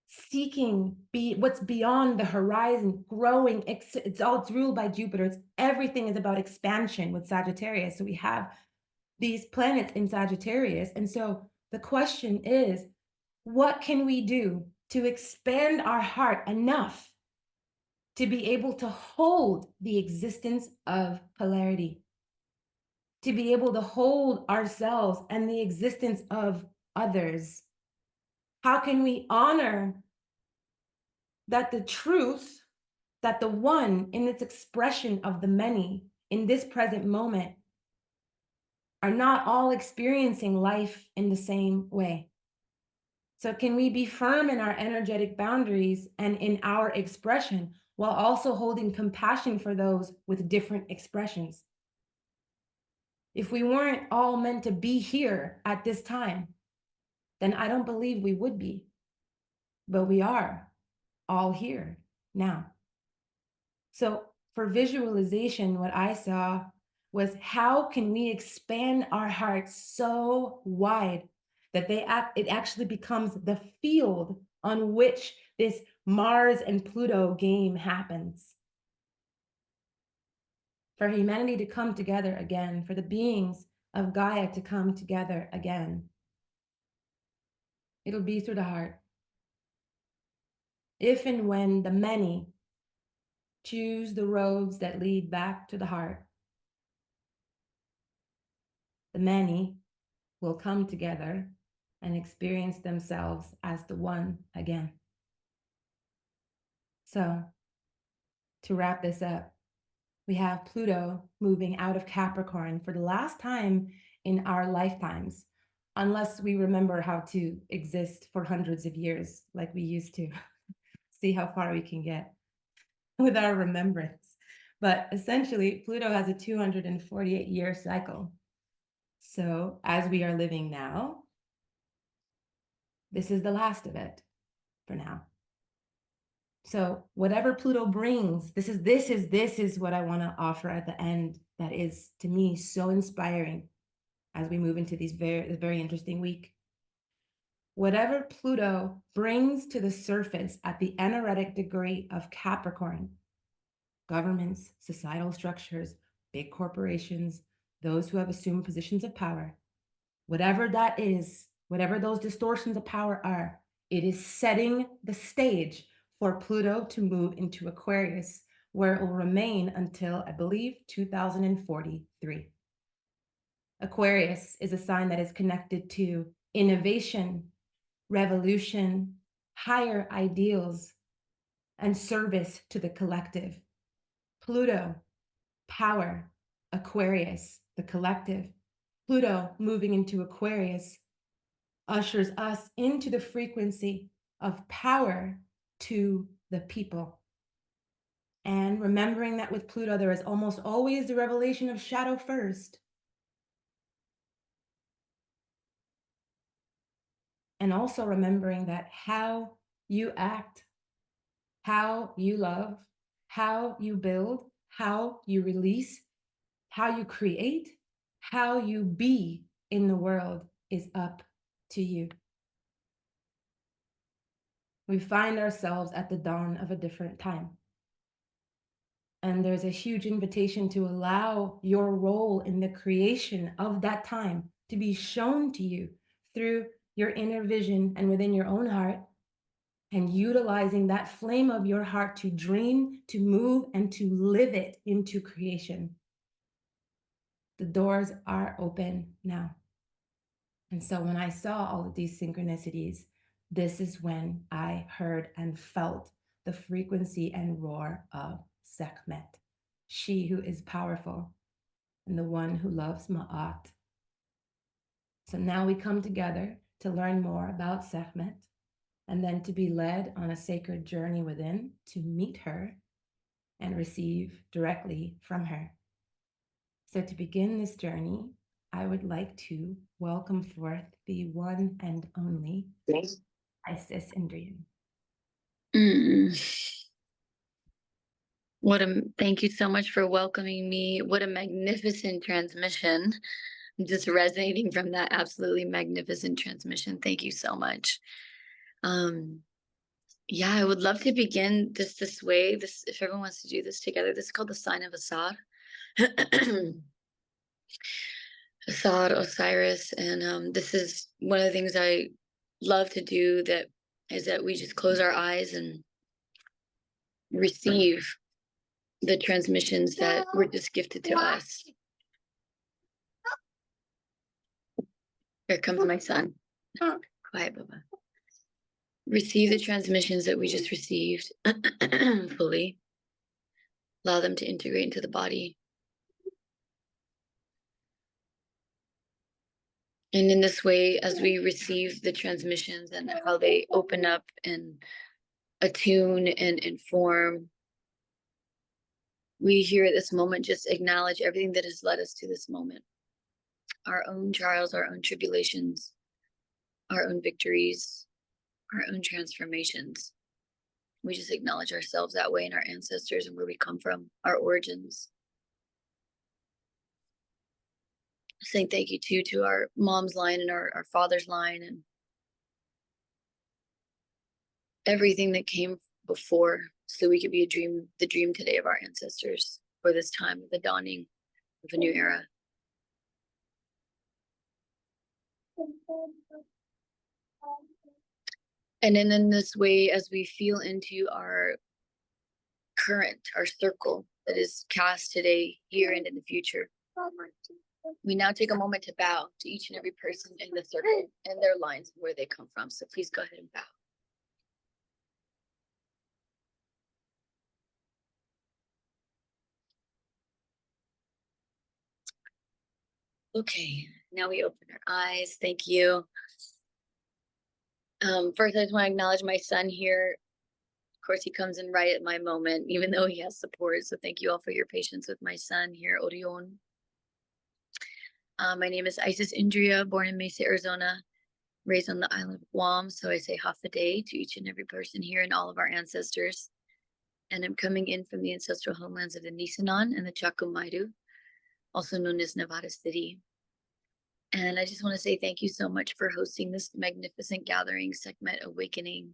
seeking what's beyond the horizon, growing. It's all ruled by Jupiter. Everything is about expansion with Sagittarius. So we have these planets in Sagittarius. And so the question is, what can we do to expand our heart enough to be able to hold the existence of polarity? To be able to hold ourselves and the existence of others? How can we honor that the truth, that the one in its expression of the many in this present moment are not all experiencing life in the same way? So can we be firm in our energetic boundaries and in our expression while also holding compassion for those with different expressions? If we weren't all meant to be here at this time, then I don't believe we would be. But we are all here now. So for visualization, what I saw was, how can we expand our hearts so wide that it actually becomes the field on which this Mars and Pluto game happens? For humanity to come together again, for the beings of Gaia to come together again. It'll be through the heart. If and when the many choose the roads that lead back to the heart, the many will come together and experience themselves as the one again. So, to wrap this up, we have Pluto moving out of Capricorn for the last time in our lifetimes, unless we remember how to exist for hundreds of years like we used to. See how far we can get with our remembrance. But essentially, Pluto has a 248-year cycle. So as we are living now, this is the last of it for now. So whatever Pluto brings, this is what I want to offer at the end. That is, to me, so inspiring as we move into this very interesting week. Whatever Pluto brings to the surface at the energetic degree of Capricorn, governments, societal structures, big corporations, those who have assumed positions of power, whatever that is, whatever those distortions of power are, it is setting the stage for Pluto to move into Aquarius, where it will remain until, I believe, 2043. Aquarius is a sign that is connected to innovation, revolution, higher ideals, and service to the collective. Pluto, power, Aquarius, the collective. Pluto moving into Aquarius ushers us into the frequency of power to the people. And remembering that with Pluto, there is almost always the revelation of shadow first. And also remembering that how you act, how you love, how you build, how you release, how you create, how you be in the world is up to you. We find ourselves at the dawn of a different time. And there's a huge invitation to allow your role in the creation of that time to be shown to you through your inner vision and within your own heart, and utilizing that flame of your heart to dream, to move, and to live it into creation. The doors are open now. And so when I saw all of these synchronicities, this is when I heard and felt the frequency and roar of Sekhmet, she who is powerful and the one who loves Ma'at. So now we come together to learn more about Sekhmet, and then to be led on a sacred journey within to meet her and receive directly from her. So to begin this journey, I would like to welcome forth the one and only Isis Indriya. Thank you so much for welcoming me. What a magnificent transmission. I'm just resonating from that absolutely magnificent transmission. Thank you so much. Yeah, I would love to begin this way. If everyone wants to do this together, this is called the sign of Asar. Asar, Osiris, and this is one of the things I love to do. That we just close our eyes and receive the transmissions that were just gifted to us. Here comes my son. Quiet, Baba. Receive the transmissions that we just received fully. Allow them to integrate into the body. And in this way, as we receive the transmissions and how they open up and attune and inform, we here at this moment just acknowledge everything that has led us to this moment. Our own trials, our own tribulations, our own victories, our own transformations. We just acknowledge ourselves that way, and our ancestors and where we come from, our origins. Saying thank you too to our mom's line and our father's line and everything that came before, so we could be the dream today of our ancestors for this time of the dawning of a new era. And then in this way, as we feel into our current, our circle that is cast today, here, and in the future, we now take a moment to bow to each and every person in the circle and their lines where they come from. So please go ahead and bow. Okay, now we open our eyes. Thank you. First, I just want to acknowledge my son here, course, he comes in right at my moment, even though he has support. So thank you all for your patience with my son here, Orion. My name is Isis Indriya, born in Mesa, Arizona, raised on the island of Guam. So I say Hafaday to each and every person here and all of our ancestors. And I'm coming in from the ancestral homelands of the Nisenan and the Chacumayru, also known as Nevada City. And I just want to say thank you so much for hosting this magnificent gathering, Sekhmet Awakening,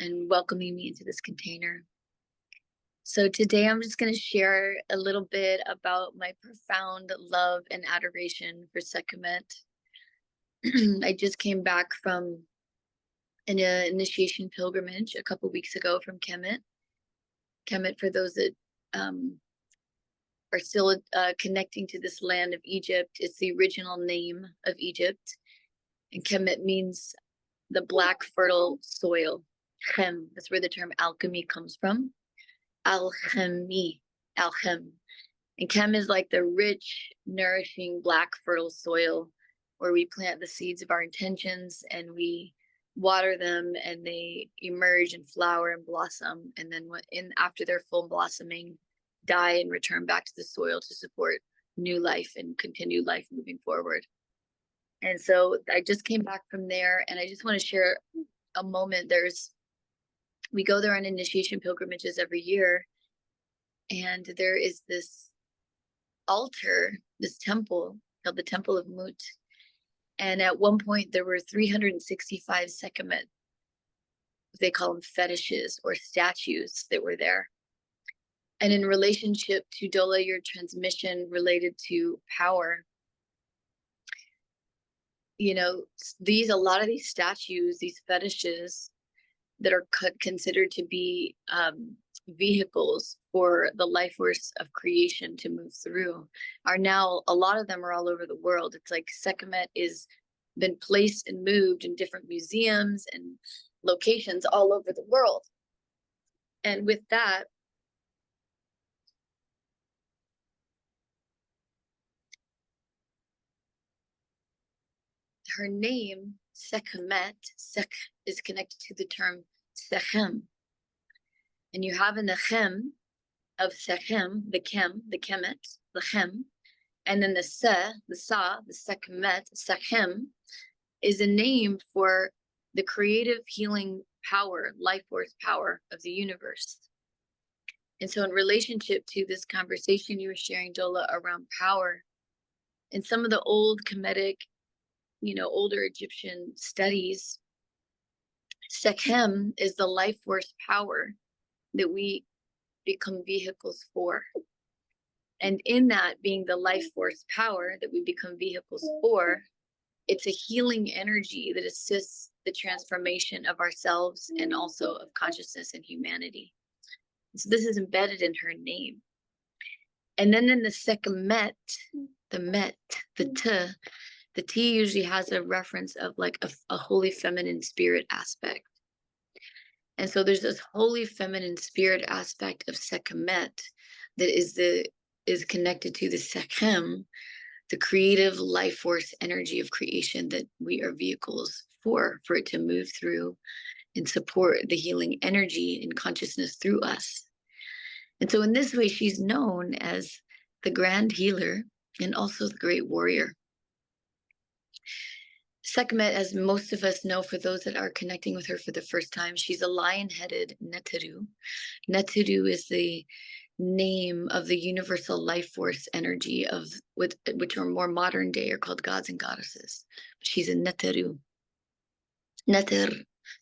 and welcoming me into this container. So today I'm just going to share a little bit about my profound love and adoration for Sekhmet. I just came back from an initiation pilgrimage a couple weeks ago from Kemet. Kemet, for those that are still connecting to this land of Egypt, it's the original name of Egypt. And Kemet means the black fertile soil. Chem, that's where the term alchemy comes from. Alchemy, alchem. And Chem is like the rich, nourishing, black fertile soil where we plant the seeds of our intentions and we water them and they emerge and flower and blossom. And then after their full blossoming, die and return back to the soil to support new life and continued life moving forward. And so I just came back from there and I just want to share a moment. We go there on initiation pilgrimages every year. And there is this altar, this temple called the Temple of Mut. And at one point there were 365 Sekhmet, they call them fetishes or statues that were there. And in relationship to Dola, your transmission related to power, you know, a lot of these statues, these fetishes that are considered to be vehicles for the life force of creation to move through are now, a lot of them are all over the world. It's like Sekhmet is been placed and moved in different museums and locations all over the world. And with that, her name, Sekhmet, Sekh is connected to the term Sechem. And you have in the Chem of Sechem, the Kemet, the Chem, and then the Sa, the Sekhmet, Sechem, is a name for the creative healing power, life force power of the universe. And so in relationship to this conversation you were sharing, Dola, around power, in some of the old Kemetic, older Egyptian studies, Sekhem is the life force power that we become vehicles for. And in that being the life force power that we become vehicles for, it's a healing energy that assists the transformation of ourselves and also of consciousness and humanity. So this is embedded in her name. And then in the Sekhmet, the Met, the T usually has a reference of like a holy feminine spirit aspect. And so there's this holy feminine spirit aspect of Sekhmet that is connected to the Sekhem, the creative life force energy of creation that we are vehicles for it to move through and support the healing energy and consciousness through us. And so in this way, she's known as the grand healer and also the great warrior. Sekhmet, as most of us know, for those that are connecting with her for the first time, she's a lion-headed Neteru. Neteru is the name of the universal life force energy which are more modern day are called gods and goddesses. She's a Neteru. Neter.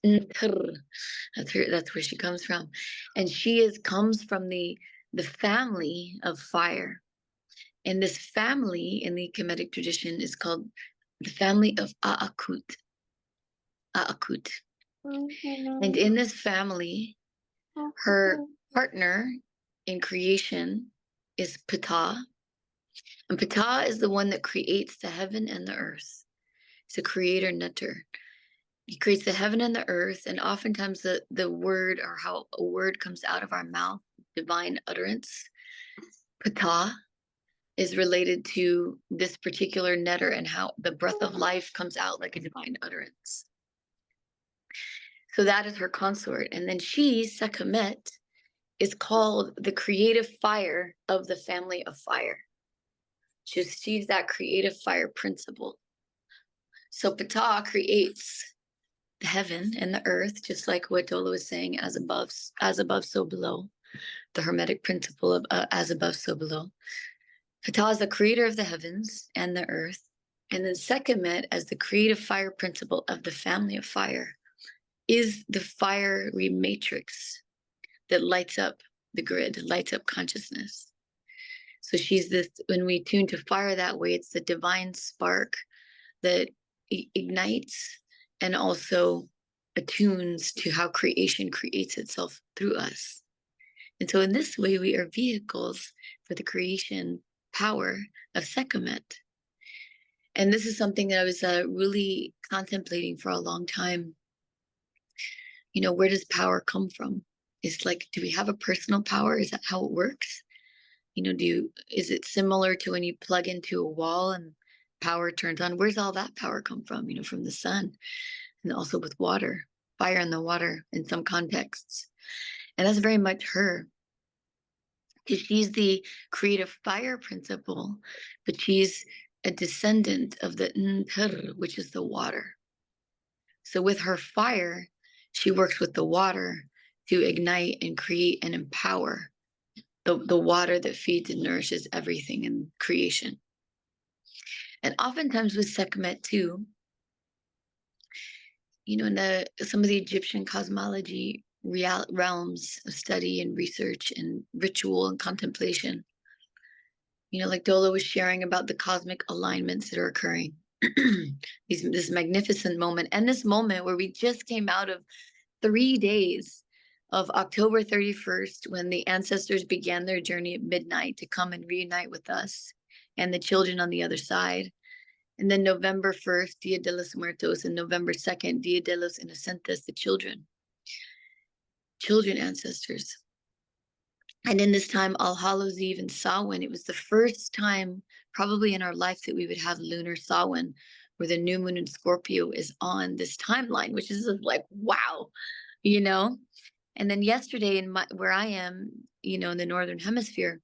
That's where she comes from. And she comes from the family of fire. And this family in the Kemetic tradition is called the family of Aakut. Aakut. And in this family, her partner in creation is Ptah. And Ptah is the one that creates the heaven and the earth. It's a creator netter. He creates the heaven and the earth, and oftentimes the word, or how a word comes out of our mouth, divine utterance, Ptah, is related to this particular netter and how the breath of life comes out like a divine utterance. So that is her consort. And then she, Sekhmet, is called the creative fire of the family of fire. She's that creative fire principle. So Ptah creates the heaven and the earth, just like what Dola was saying, as above, so below. The Hermetic principle of as above, so below. Ptah is the creator of the heavens and the earth. And then Sekhmet, as the creative fire principle of the family of fire, is the fiery matrix that lights up the grid, lights up consciousness. So she's this, when we tune to fire that way, it's the divine spark that ignites and also attunes to how creation creates itself through us. And so in this way, we are vehicles for the creation power of Sekhmet. And this is something that I was really contemplating for a long time. You know, where does power come from? It's like, do we have a personal power? Is that how it works? You know, is it similar to when you plug into a wall and power turns on? Where's all that power come from? You know, from the sun, and also with water, fire in the water in some contexts. And that's very much her, because she's the creative fire principle, but she's a descendant of the Ntr, which is the water. So with her fire, she works with the water to ignite and create and empower the water that feeds and nourishes everything in creation. And oftentimes with Sekhmet too, you know, in some of the Egyptian cosmology realms of study and research and ritual and contemplation, you know, like Dola was sharing about the cosmic alignments that are occurring. This magnificent moment, and this moment where we just came out of 3 days of October 31st, when the ancestors began their journey at midnight to come and reunite with us and the children on the other side. And then November 1st, Dia de los Muertos, and November 2nd, Dia de los Inocentes, the children ancestors. And in this time, All Hallows Eve and Samhain, it was the first time probably in our life that we would have lunar Samhain, where the new moon in Scorpio is on this timeline, which is like, wow, you know? And then yesterday where I am, you know, in the Northern Hemisphere,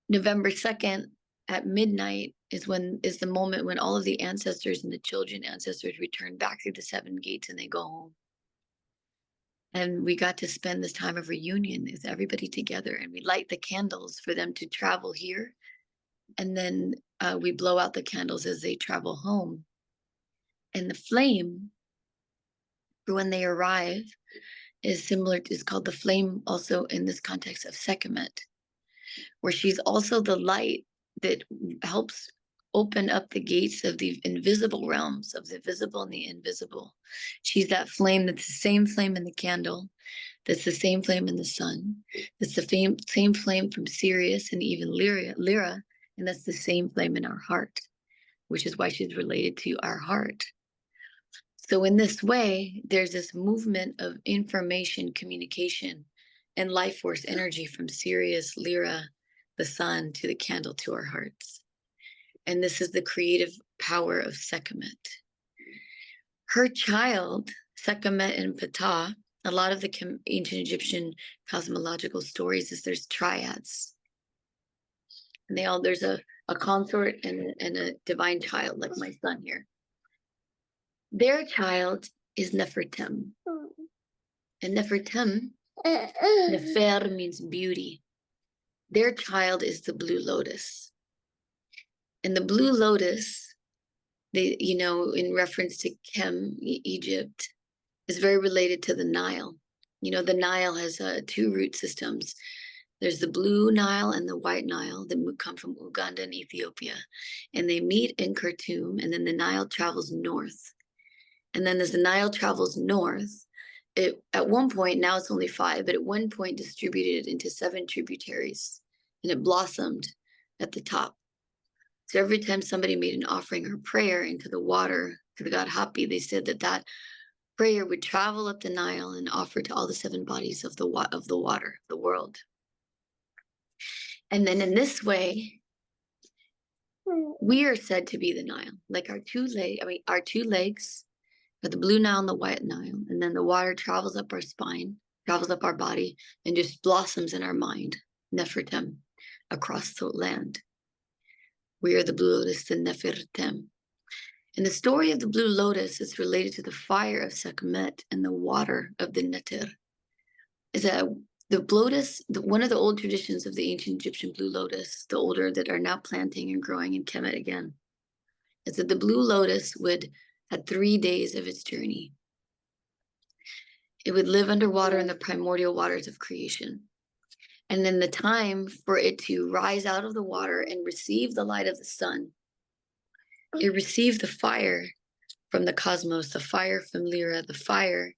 November 2nd at midnight is the moment when all of the ancestors and the children ancestors return back through the 7 gates and they go home. And we got to spend this time of reunion with everybody together, and we light the candles for them to travel here. And then we blow out the candles as they travel home. And the flame, for when they arrive, is called the flame also in this context of Sekhmet, where she's also the light that helps open up the gates of the invisible realms, of the visible and the invisible. She's that flame that's the same flame in the candle, that's the same flame in the sun, that's the same flame from Sirius and even Lyra, and that's the same flame in our heart, which is why she's related to our heart. So in this way, there's this movement of information, communication, and life force energy from Sirius, Lyra, the sun, to the candle, to our hearts. And this is the creative power of Sekhmet. Her child, Sekhmet and Ptah, a lot of the ancient Egyptian cosmological stories is there's triads. And there's a consort and a divine child, like my son here. Their child is Nefertem. And Nefertem, Nefer means beauty. Their child is the blue lotus. And the blue lotus, you know, in reference to Egypt, is very related to the Nile. You know, the Nile has 2 root systems. There's the blue Nile and the white Nile that come from Uganda and Ethiopia. And they meet in Khartoum, and then the Nile travels north. And then as the Nile travels north, at one point, now it's only 5, but at one point distributed into 7 tributaries, and it blossomed at the top. So every time somebody made an offering or prayer into the water to the god Hapi, they said that prayer would travel up the Nile and offer to all the 7 bodies of the water, the world. And then in this way, we are said to be the Nile, like our 2 legs or the blue Nile and the white Nile. And then the water travels up our spine, travels up our body, and just blossoms in our mind, Nefertem, across the land. We are the blue lotus, the Nefertem. And the story of the blue lotus is related to the fire of Sekhmet and the water of the Neter. Is that the lotus, one of the old traditions of the ancient Egyptian blue lotus, the older that are now planting and growing in Kemet again, is that the blue lotus had 3 days of its journey. It would live underwater in the primordial waters of creation. And in the time for it to rise out of the water and receive the light of the sun, it received the fire from the cosmos, the fire from Lyra, the fire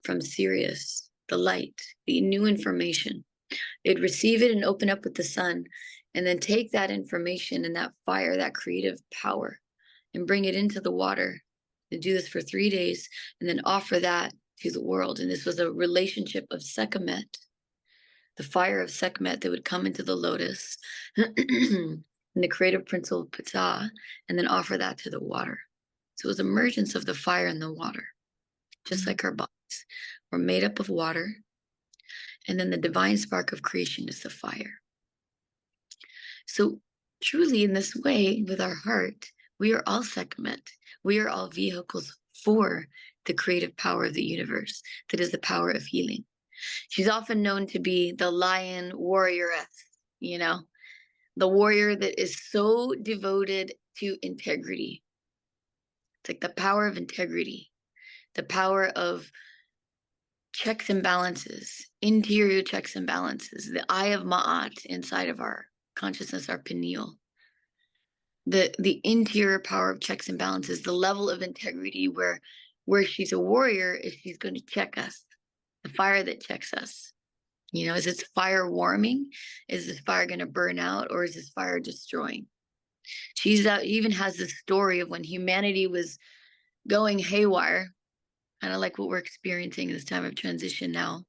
from Sirius, the light, the new information. It'd receive it and open up with the sun, and then take that information and that fire, that creative power, and bring it into the water, and do this for 3 days, and then offer that to the world. And this was a relationship of Sekhmet, the fire of Sekhmet that would come into the lotus, and the creative principle of Ptah, and then offer that to the water. So it was emergence of the fire and the water, just like our bodies. We're made up of water, and then the divine spark of creation is the fire. So truly, in this way, with our heart, we are all Sekhmet. We are all vehicles for the creative power of the universe, that is the power of healing. She's often known to be the lion warrioress, the warrior that is so devoted to integrity. It's like the power of integrity, the power of checks and balances, interior checks and balances, the eye of Ma'at inside of our consciousness, our pineal. The interior power of checks and balances, the level of integrity where she's a warrior is she's going to check us, the fire that checks us. Is this fire warming? Is this fire going to burn out, or is this fire destroying? She's even has this story of when humanity was going haywire, kind of like what we're experiencing in this time of transition now.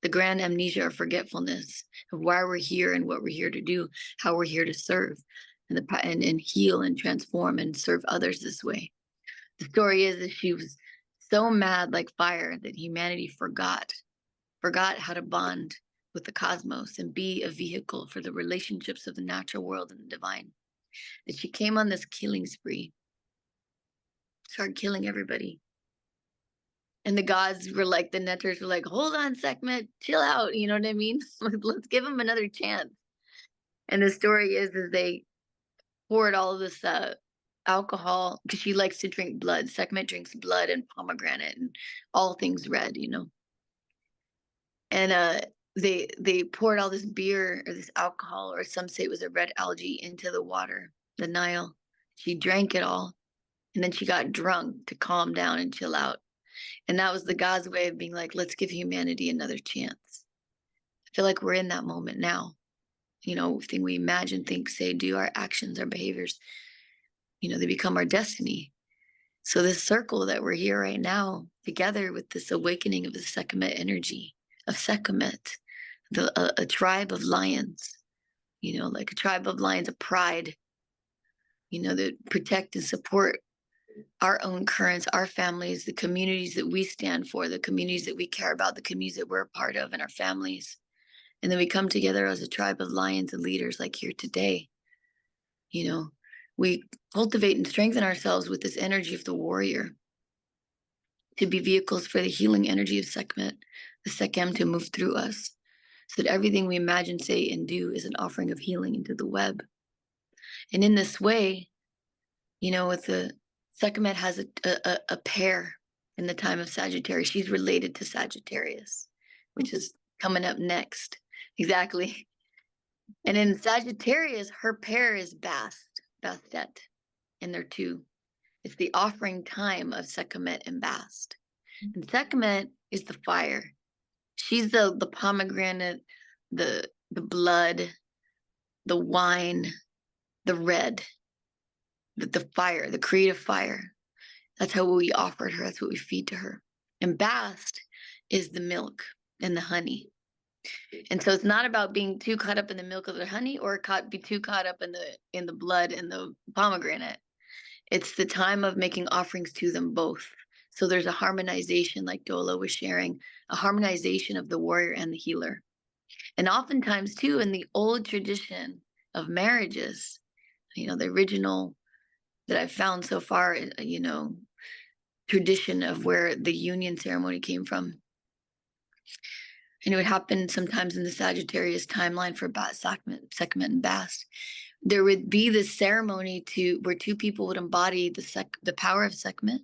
The grand amnesia or forgetfulness of why we're here and what we're here to do, how we're here to serve, and heal and transform and serve others this way. The story is that she was so mad like fire that humanity forgot how to bond with the cosmos and be a vehicle for the relationships of the natural world and the divine. That she came on this killing spree, started killing everybody. And the gods were like, the Neters were like, hold on, Sekhmet, chill out. You know what I mean? Let's give him another chance. And the story is they poured all of this alcohol, because she likes to drink blood. Sekhmet drinks blood and pomegranate and all things red, And they poured all this beer or this alcohol, or some say it was a red algae, into the water, the Nile. She drank it all, and then she got drunk to calm down and chill out. And that was the God's way of being like, let's give humanity another chance. I feel like we're in that moment now. Everything we imagine, think, say, do, our actions, our behaviors, they become our destiny. So this circle that we're here right now, together with this awakening of the Sekhmet energy, of Sekhmet, a tribe of lions, like a tribe of lions of pride, that protect and support our own currents, our families, the communities that we stand for, the communities that we care about, the communities that we're a part of, and our families. And then we come together as a tribe of lions and leaders like here today. We cultivate and strengthen ourselves with this energy of the warrior to be vehicles for the healing energy of Sekhmet, the Sekhem, to move through us, so that everything we imagine, say, and do is an offering of healing into the web. And in this way, with the Sekhmet has a pair in the time of Sagittarius. She's related to Sagittarius, which is coming up next. Exactly. And in Sagittarius, her pair is Bastet, and they're two. It's the offering time of Sekhmet and Bast. And Sekhmet is the fire. She's the pomegranate, the blood, the wine, the red, the fire, the creative fire. That's how we offered her. That's what we feed to her. And Bast is the milk and the honey. And so it's not about being too caught up in the milk of the honey, or be too caught up in the blood and the pomegranate. It's the time of making offerings to them both, So there's a harmonization, like Dola was sharing, a harmonization of the warrior and the healer. And oftentimes too, in the old tradition of marriages, the original that I've found so far, tradition of where the union ceremony came from. And it would happen sometimes in the Sagittarius timeline for Sekhmet and Bast. There would be this ceremony where two people would embody the power of Sekhmet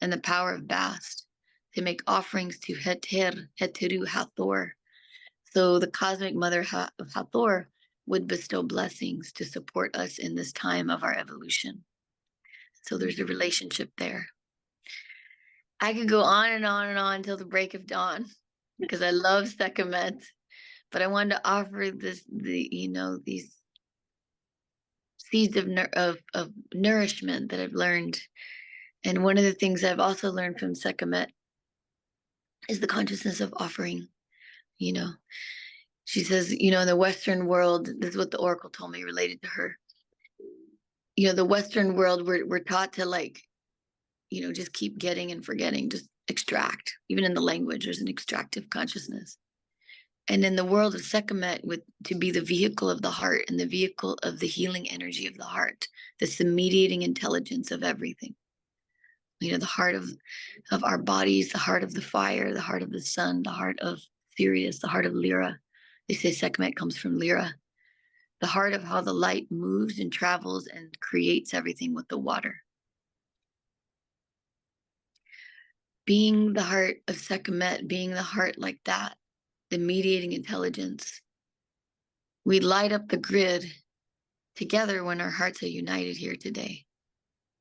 and the power of Bast to make offerings to Heteru Hathor. So the cosmic mother of Hathor would bestow blessings to support us in this time of our evolution. So there's a relationship there. I could go on and on and on until the break of dawn because I love Sekhmet, but I wanted to offer these seeds of nourishment that I've learned. And one of the things I've also learned from Sekhmet is the consciousness of offering. She says, in the Western world, this is what the oracle told me related to her. The Western world, we're taught to just keep getting and forgetting, just extract. Even in the language, there's an extractive consciousness. And in the world of Sekhmet, to be the vehicle of the heart and the vehicle of the healing energy of the heart, that's the mediating intelligence of everything. The heart of our bodies, the heart of the fire, the heart of the sun, the heart of Sirius, the heart of Lyra. They say Sekhmet comes from Lyra. The heart of how the light moves and travels and creates everything with the water. Being the heart of Sekhmet, being the heart like that, the mediating intelligence, we light up the grid together when our hearts are united here today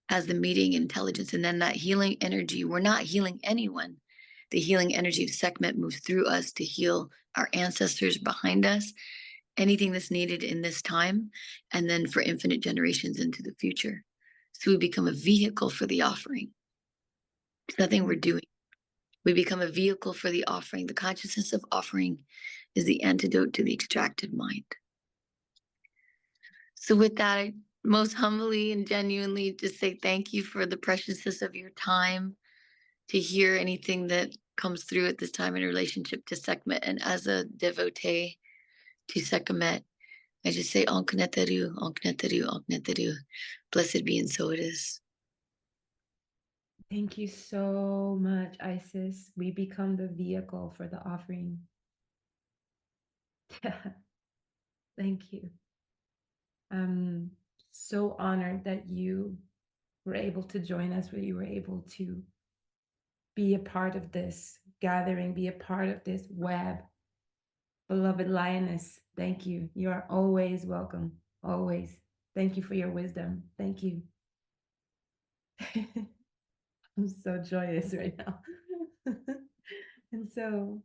as the mediating intelligence. And then that healing energy, we're not healing anyone. The healing energy of Sekhmet moves through us to heal our ancestors behind us, anything that's needed in this time, and then for infinite generations into the future. So we become a vehicle for the offering. It's nothing we're doing. We become a vehicle for the offering. The consciousness of offering is the antidote to the extracted mind. So with that, I most humbly and genuinely just say thank you for the preciousness of your time to hear anything that comes through at this time in relationship to Sekhmet. And as a devotee to Sekhmet, I just say, Ankneteru, Ankneteru, Ankneteru. Blessed be, and so it is. Thank you so much, Isis. We become the vehicle for the offering. Thank you. I'm so honored that you were able to join us, where you were able to be a part of this gathering, be a part of this web. Beloved lioness, thank you. You are always welcome, always. Thank you for your wisdom. Thank you. I'm so joyous right now. And so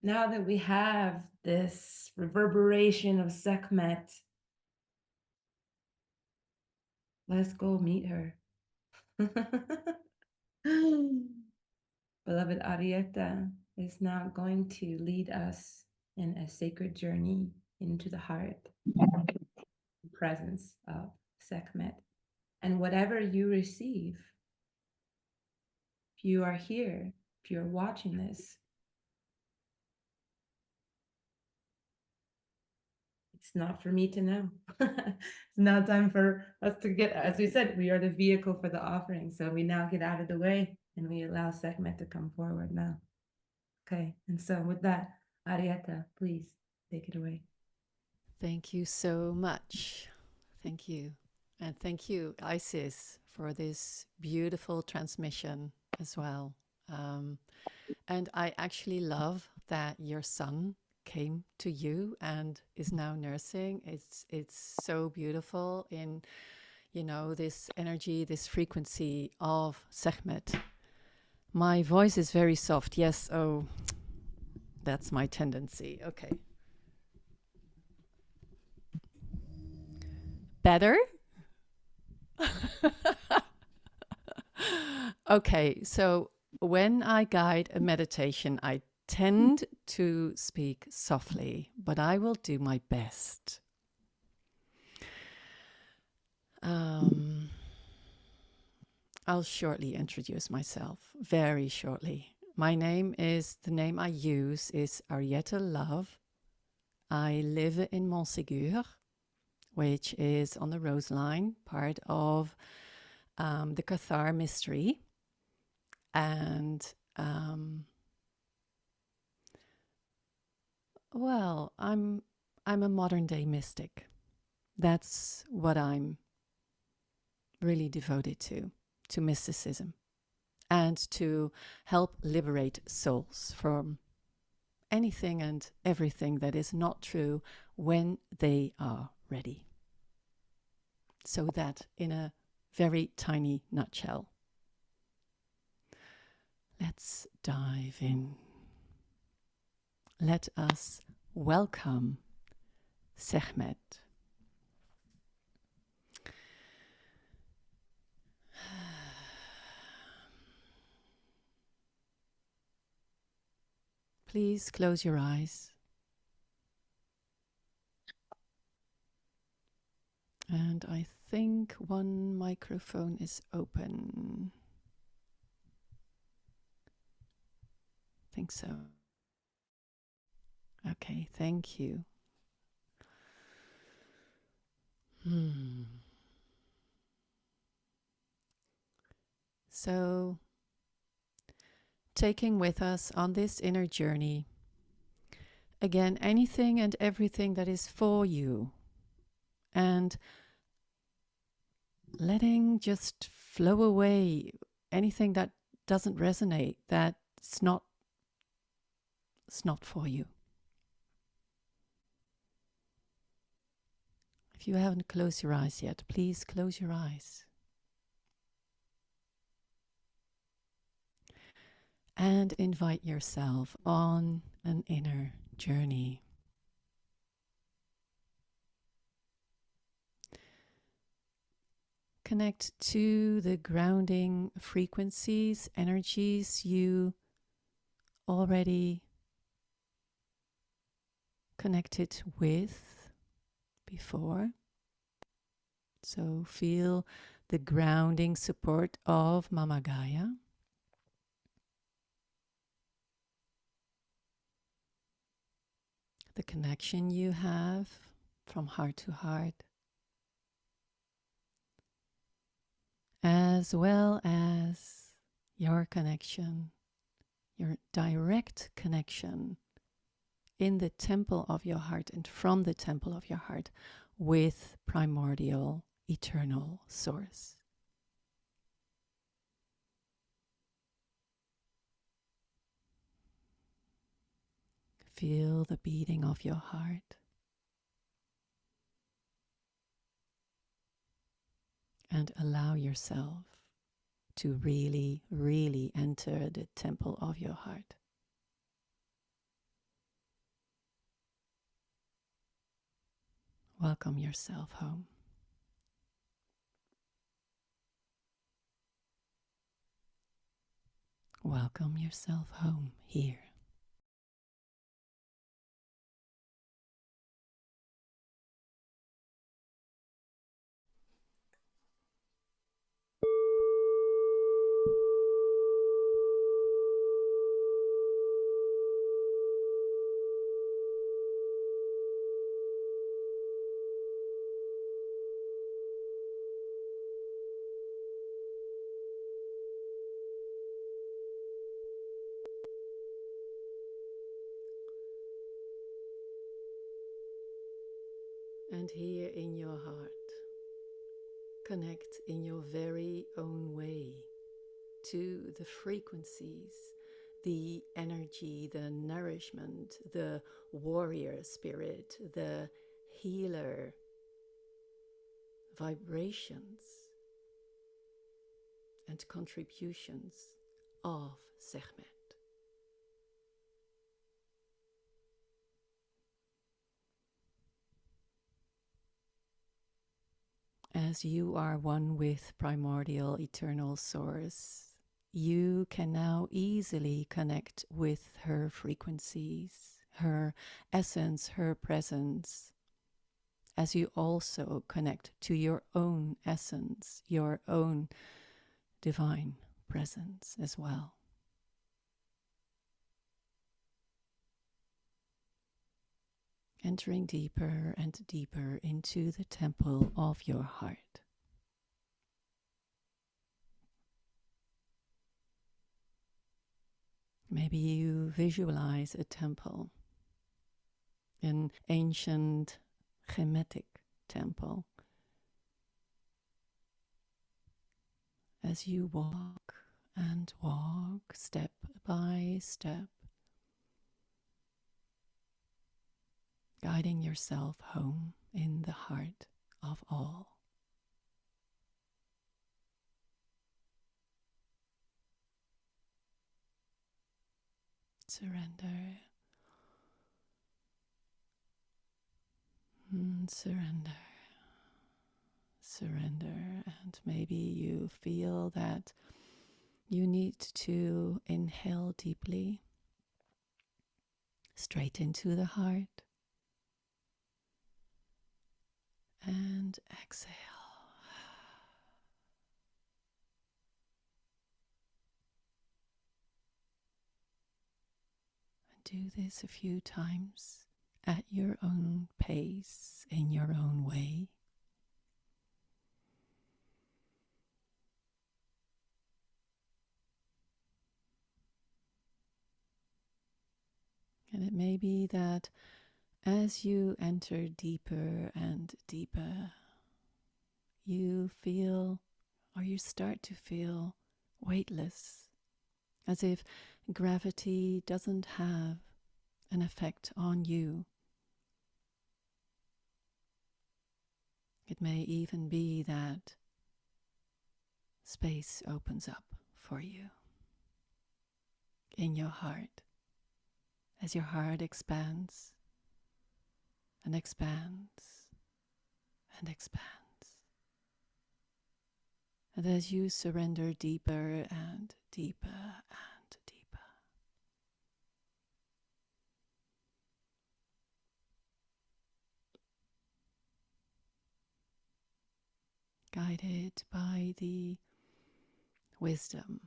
now that we have this reverberation of Sekhmet, let's go meet her. Beloved Ariette is now going to lead us in a sacred journey into the heart, presence of Sekhmet. And whatever you receive, if you are here, if you're watching this, it's not for me to know. It's now time for us to get, as we said, we are the vehicle for the offering. So we now get out of the way and we allow Sekhmet to come forward now. Okay, and so with that, Ariette, please take it away. Thank you so much. Thank you. And thank you, Isis, for this beautiful transmission as well. And I actually love that your son came to you and is now nursing. It's so beautiful in, this energy, this frequency of Sekhmet. My voice is very soft. Yes. Oh, that's my tendency. Okay. Better? Okay. So when I guide a meditation, I tend to speak softly, but I will do my best. I'll shortly introduce myself, very shortly. My name is, the name I use is Ariette Love. I live in Montségur, which is on the Rose Line, part of the Cathar mystery. And, well, I'm a modern day mystic. That's what I'm really devoted to mysticism and to help liberate souls from anything and everything that is not true when they are ready. So that in a very tiny nutshell. Let's dive in. Let us welcome Sekhmet. Please close your eyes. And I think one microphone is open. I think so. Okay, thank you. So, taking with us on this inner journey, again, anything and everything that is for you, and letting just flow away anything that doesn't resonate, that's not for you. If you haven't closed your eyes yet, please close your eyes. And invite yourself on an inner journey. Connect to the grounding frequencies, energies you already connected with before. So feel the grounding support of Mama Gaia. The connection you have from heart to heart, as well as your connection, your direct connection in the temple of your heart and from the temple of your heart with primordial, eternal source. Feel the beating of your heart. And allow yourself to really, really enter the temple of your heart. Welcome yourself home. Welcome yourself home here. And here in your heart, connect in your very own way to the frequencies, the energy, the nourishment, the warrior spirit, the healer vibrations and contributions of Sekhmet. As you are one with primordial eternal source, you can now easily connect with her frequencies, her essence, her presence, as you also connect to your own essence, your own divine presence as well. Entering deeper and deeper into the temple of your heart. Maybe you visualize a temple, an ancient Kemetic temple. As you walk and walk step by step, guiding yourself home in the heart of all. Surrender. Surrender. Surrender. And maybe you feel that you need to inhale deeply, straight into the heart, and exhale. And do this a few times at your own pace, in your own way. And it may be that as you enter deeper and deeper, you feel, or you start to feel, weightless, as if gravity doesn't have an effect on you. It may even be that space opens up for you in your heart, as your heart expands and expands and expands. And as you surrender deeper and deeper and deeper, guided by the wisdom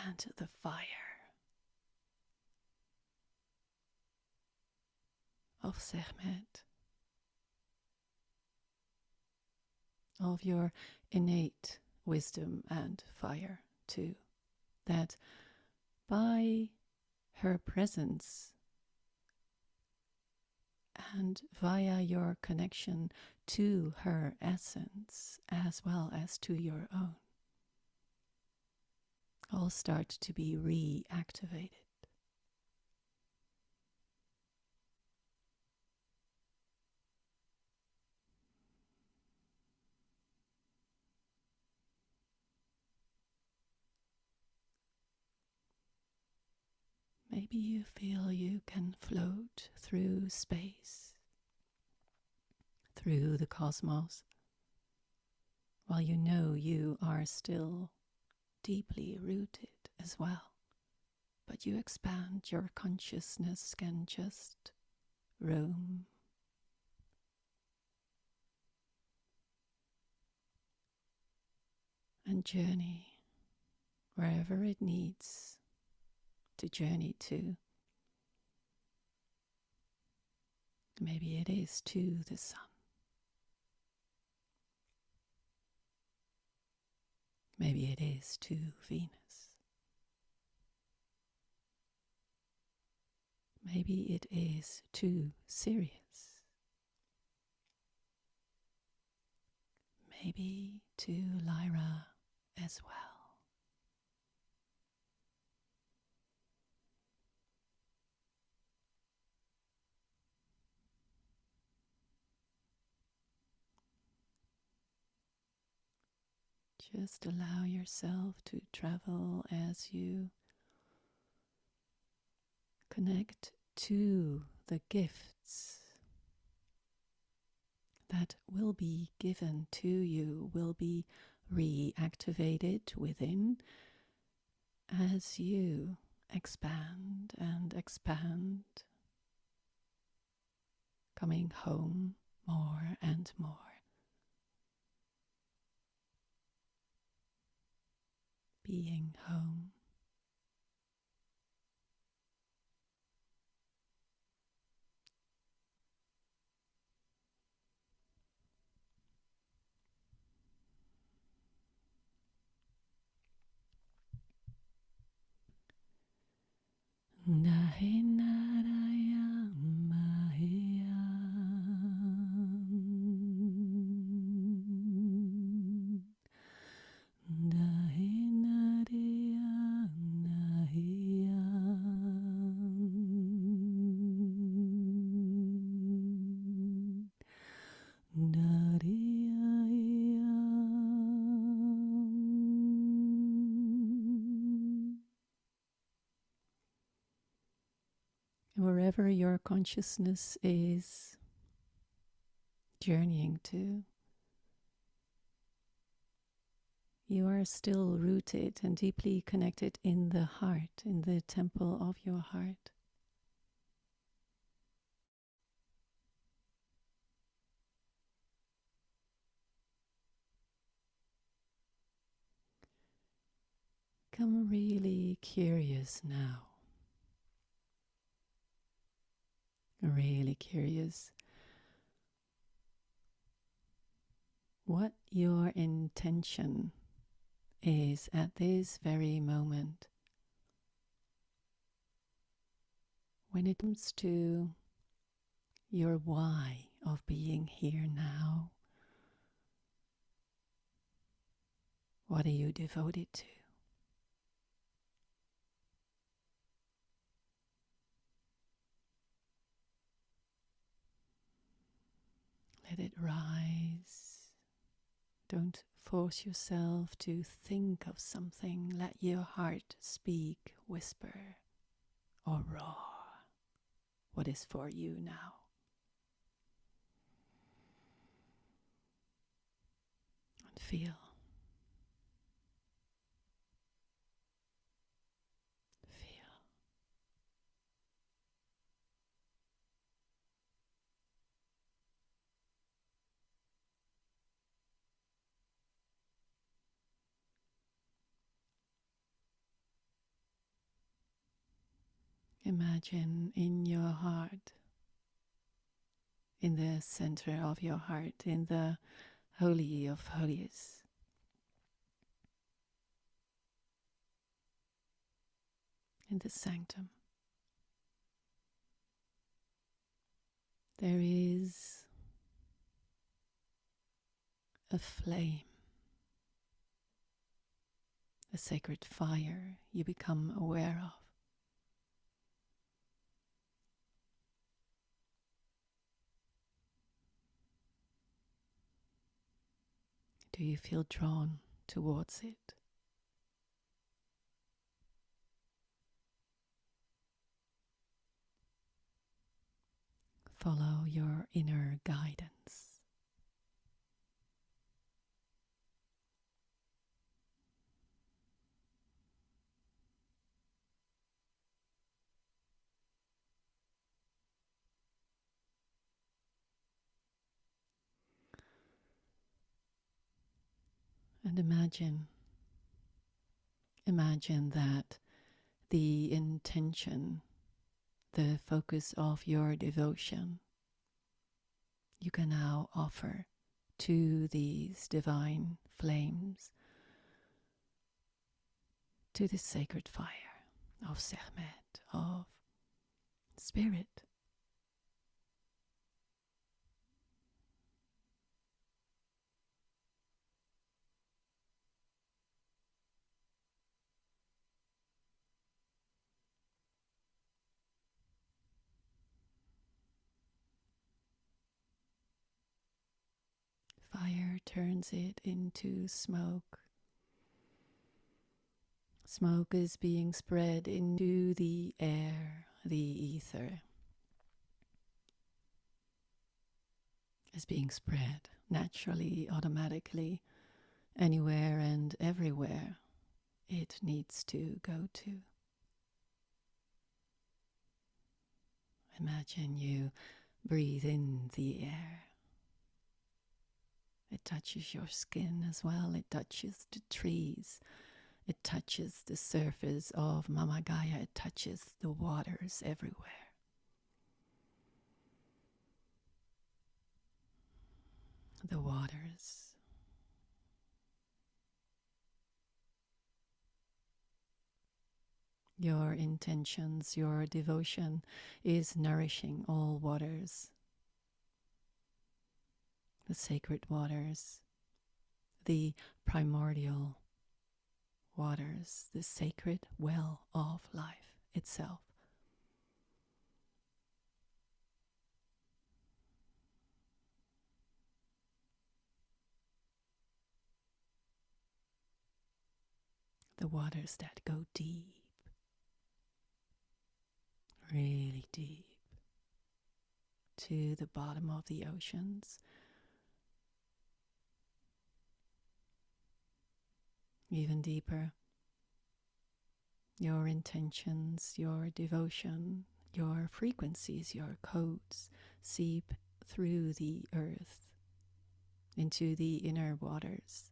and the fire of Sekhmet, of your innate wisdom and fire too, that by her presence and via your connection to her essence as well as to your own, all start to be reactivated. Maybe you feel you can float through space, through the cosmos, while you know you are still deeply rooted as well. But you expand, your consciousness can just roam. And journey wherever it needs to journey to. Maybe it is to the sun. Maybe it is to Venus. Maybe it is to Sirius. Maybe to Lyra as well. Just allow yourself to travel as you connect to the gifts that will be given to you, will be reactivated within as you expand and expand, coming home more and more. being home. Wherever your consciousness is journeying to, you are still rooted and deeply connected in the heart, in the temple of your heart. Become really curious now. Really curious what your intention is at this very moment when it comes to your why of being here now. What are you devoted to? Let it rise. Don't force yourself to think of something. Let your heart speak, whisper, or roar what is for you now. And feel. Imagine in your heart, in the center of your heart, in the Holy of Holies, in the sanctum, there is a flame, a sacred fire you become aware of. Do you feel drawn towards it? Follow your inner guidance. And imagine that the intention, the focus of your devotion, you can now offer to these divine flames, to the sacred fire of Sekhmet, of spirit. Fire turns it into smoke. Smoke is being spread into the air, the ether. Is being spread naturally, automatically, anywhere and everywhere it needs to go to. Imagine you breathe in the air. It touches your skin as well. It touches the trees. It touches the surface of Mama Gaia. It touches the waters everywhere. The waters. Your intentions, your devotion is nourishing all waters. The sacred waters, the primordial waters, the sacred well of life itself. The waters that go deep, really deep, to the bottom of the oceans. Even deeper, your intentions, your devotion, your frequencies, your codes seep through the earth into the inner waters,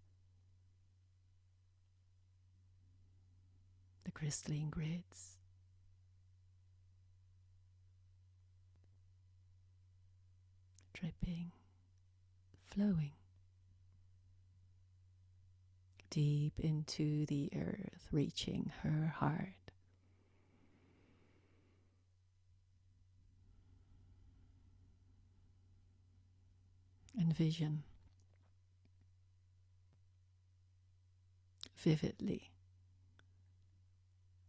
the crystalline grids. Dripping, flowing deep into the earth, reaching her heart. Envision vividly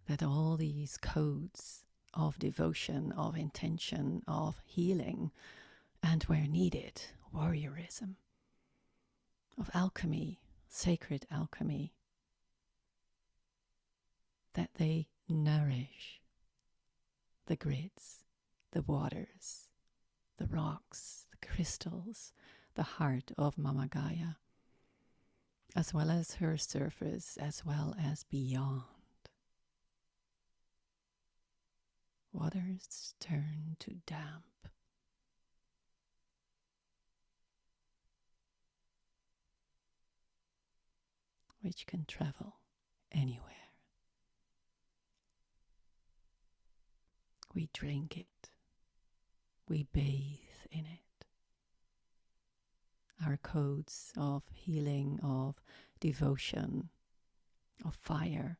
that all these codes of devotion, of intention, of healing, and where needed, warriorism, of alchemy, sacred alchemy, that they nourish the grids, the waters, the rocks, the crystals, the heart of Mama Gaia, as well as her surface, as well as beyond. Waters turn to damp. Which can travel anywhere. We drink it. We bathe in it. Our codes of healing, of devotion, of fire,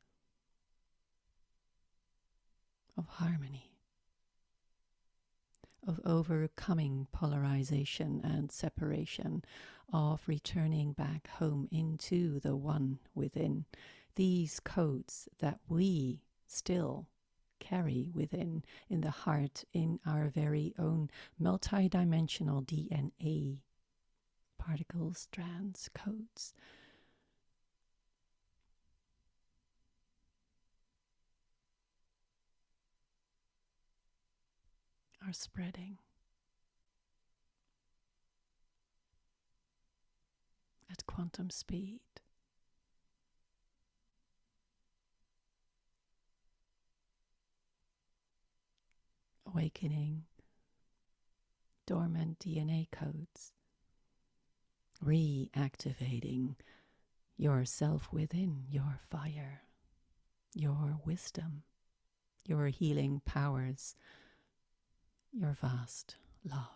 of harmony, of overcoming polarization and separation, of returning back home into the one within. These codes that we still carry within, in the heart, in our very own multidimensional DNA, particles, strands, codes. Are spreading at quantum speed. Awakening dormant DNA codes, reactivating yourself within, your fire, your wisdom, your healing powers, your vast love.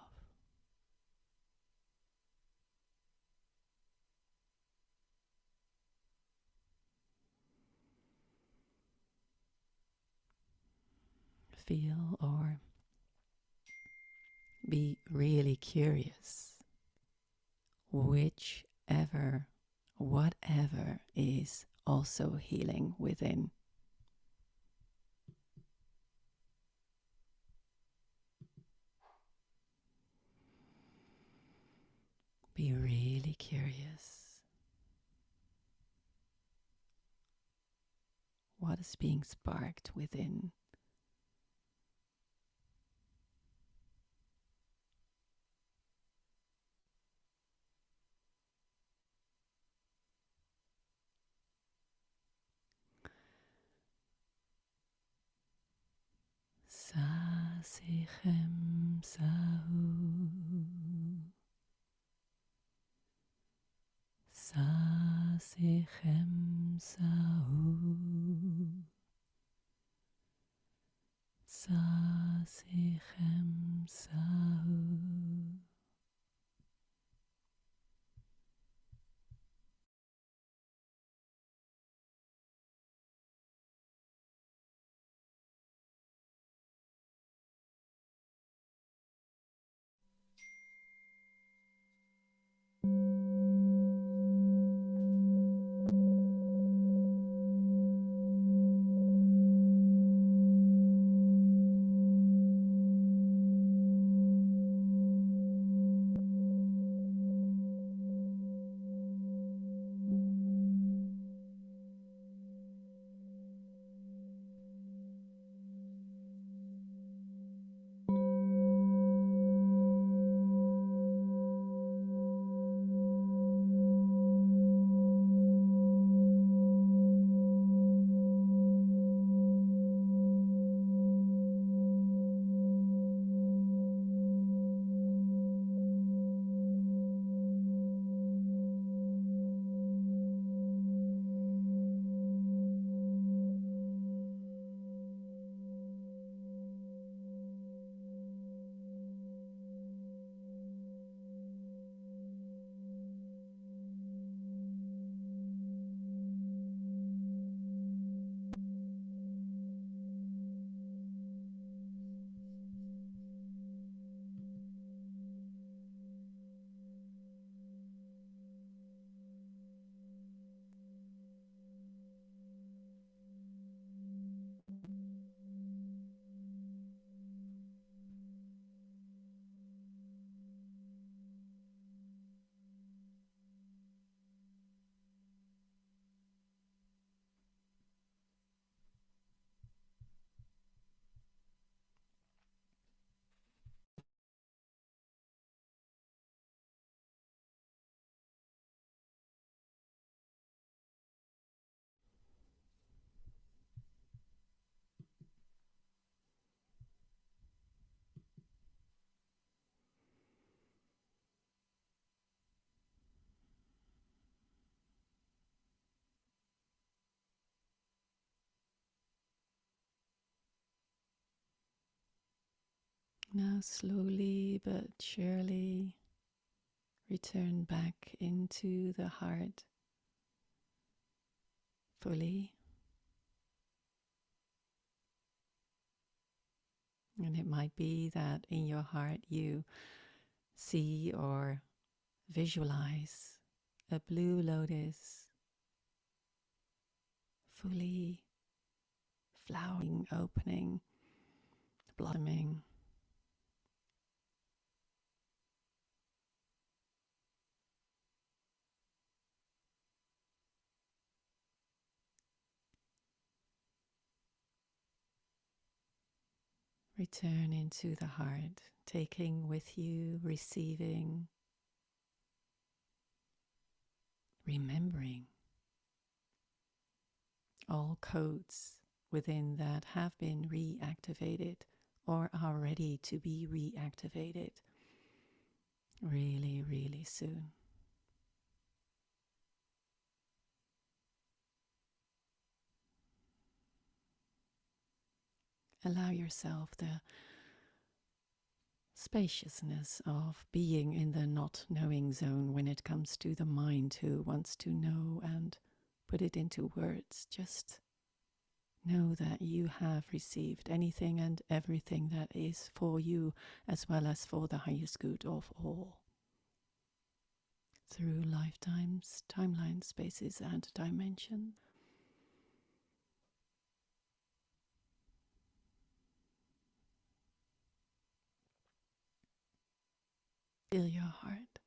Feel or be really curious, whichever, whatever is also healing within. Be really curious. What is being sparked within? Sa sechem sahu, sa sechem sahu, Now slowly but surely return back into the heart fully. And it might be that in your heart you see or visualize a blue lotus fully flowering, opening, blossoming. Return into the heart, taking with you, receiving, remembering all codes within that have been reactivated or are ready to be reactivated really, really soon. Allow yourself the spaciousness of being in the not knowing zone when it comes to the mind who wants to know and put it into words. Just know that you have received anything and everything that is for you as well as for the highest good of all. Through lifetimes, timelines, spaces and dimensions. Feel your heart.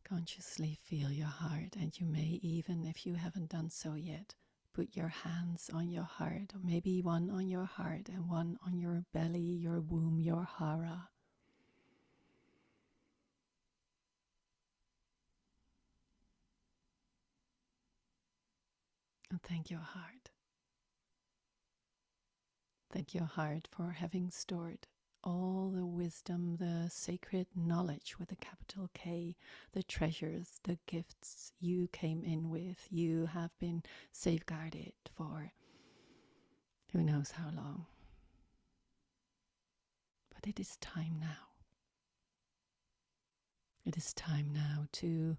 Consciously feel your heart, and you may even, if you haven't done so yet, put your hands on your heart, or maybe one on your heart and one on your belly, your womb, your hara. And thank your heart. Thank your heart for having stored all the wisdom, the sacred knowledge with a capital K, the treasures, the gifts you came in with. You have been safeguarded for who knows how long. But it is time now. It is time now to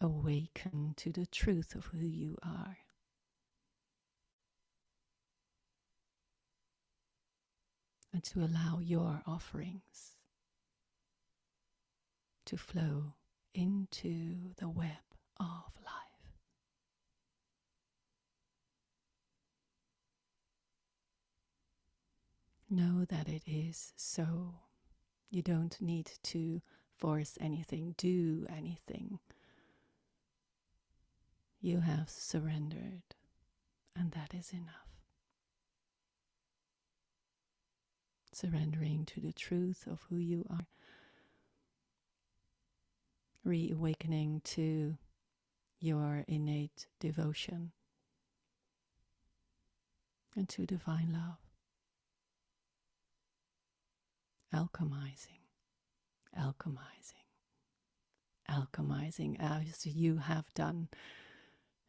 awaken to the truth of who you are. And to allow your offerings to flow into the web of life. Know that it is so. You don't need to force anything, do anything. You have surrendered, and that is enough. Surrendering to the truth of who you are. Reawakening to your innate devotion and to divine love. Alchemizing, alchemizing, alchemizing as you have done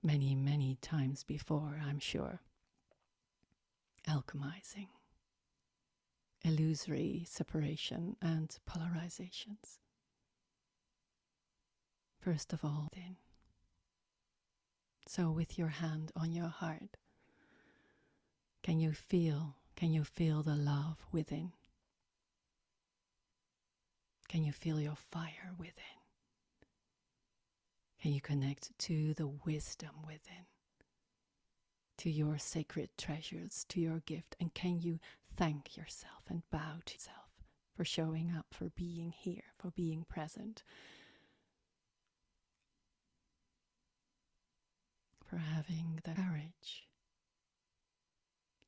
many, many times before, I'm sure. Alchemizing illusory separation and polarizations. First of all, then. So with your hand on your heart, can you feel the love within? Can you feel your fire within? Can you connect to the wisdom within? To your sacred treasures, to your gift? And can you thank yourself and bow to yourself for showing up, for being here, for being present, for having the courage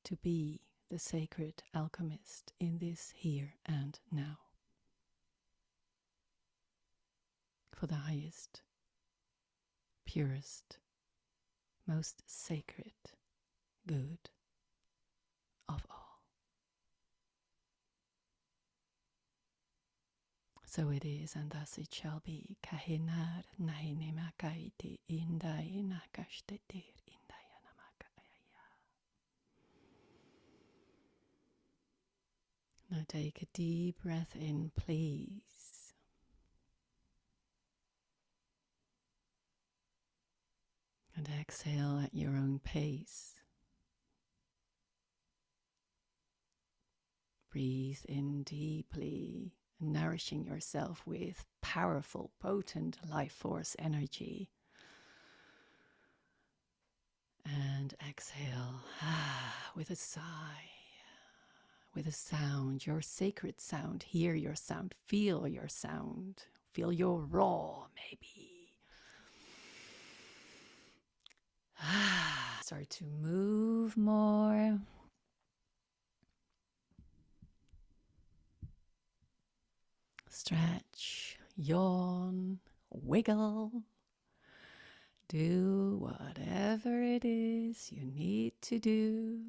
to be the sacred alchemist in this here and now, for the highest, purest, most sacred good of all. So it is, and thus it shall be. Kahinar nahinema kaiti indai nakashtetir indaya namakaya. Now take a deep breath in, please. And exhale at your own pace. Breathe in deeply, nourishing yourself with powerful, potent life force energy. And exhale with a sigh, with a sound, your sacred sound. Hear your sound, feel your sound, feel your raw, maybe. Start to move more. Stretch, yawn, wiggle. Do whatever it is you need to do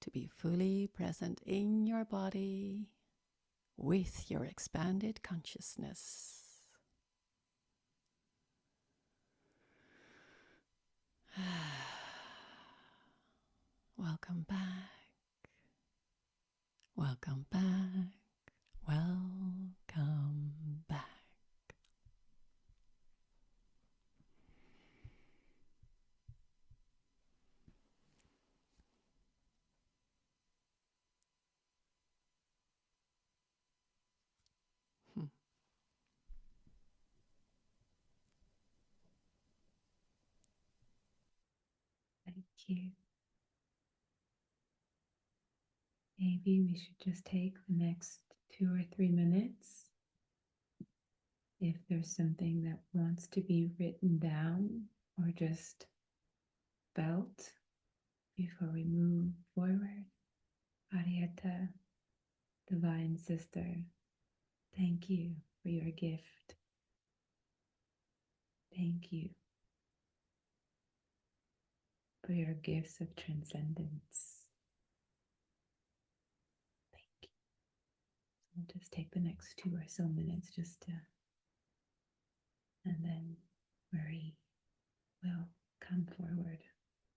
to be fully present in your body with your expanded consciousness. Welcome back. Welcome back. Welcome back. Thank you. Maybe we should just take the next 2 or 3 minutes. If there's something that wants to be written down or just felt before we move forward. Ariette, Divine Sister, thank you for your gift. Thank you for your gifts of transcendence. Thank you. We'll just take the next 2 or so minutes just to, and then Marie will come forward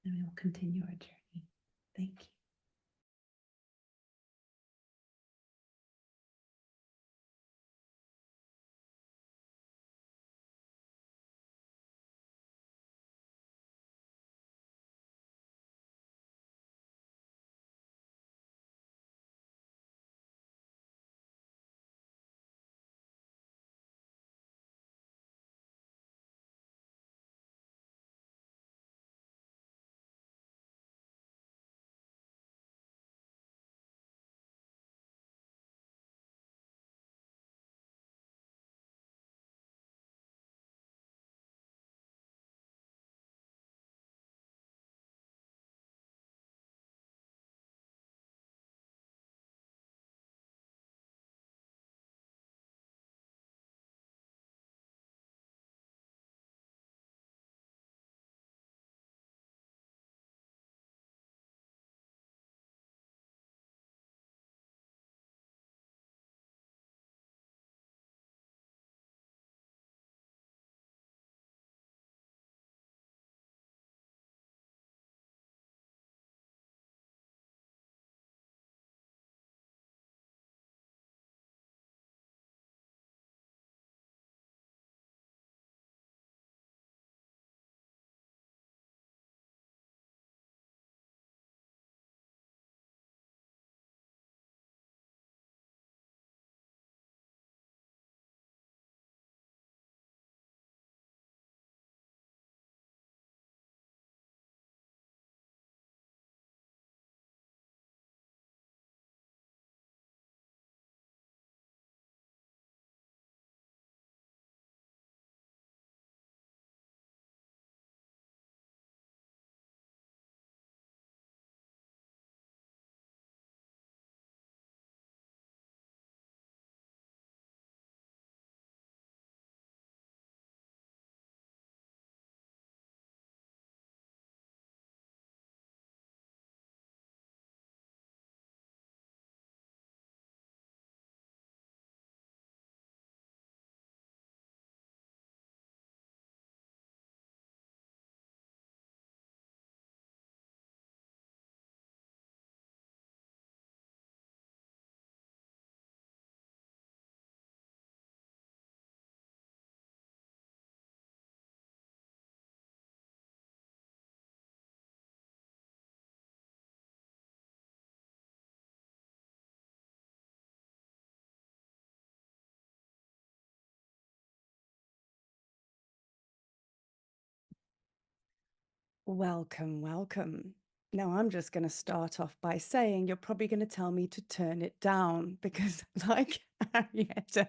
and we will continue our journey. Thank you. Welcome, welcome. Now, I'm just going to start off by saying you're probably going to tell me to turn it down because, like Ariette,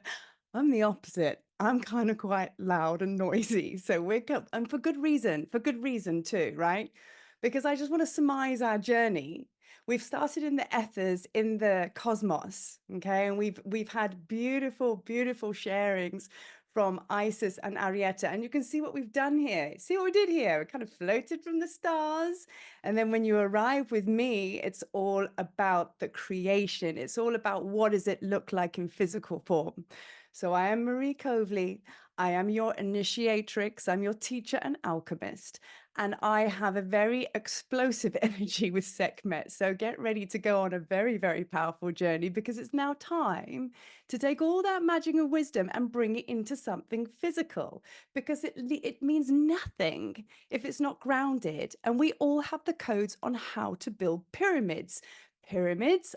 I'm the opposite. I'm kind of quite loud and noisy. So and for good reason too, right? Because I just want to surmise our journey. We've started in the ethers, in the cosmos, okay? And we've had beautiful, beautiful sharings from Isis and Ariette. And you can see what we've done here. See what we did here? We kind of floated from the stars. And then when you arrive with me, it's all about the creation. It's all about what does it look like in physical form. So I am Marie Coveley. I am your initiatrix. I'm your teacher and alchemist. And I have a very explosive energy with Sekhmet. So get ready to go on a very, very powerful journey because it's now time to take all that magic and wisdom and bring it into something physical because it means nothing if it's not grounded. And we all have the codes on how to build pyramids. Pyramids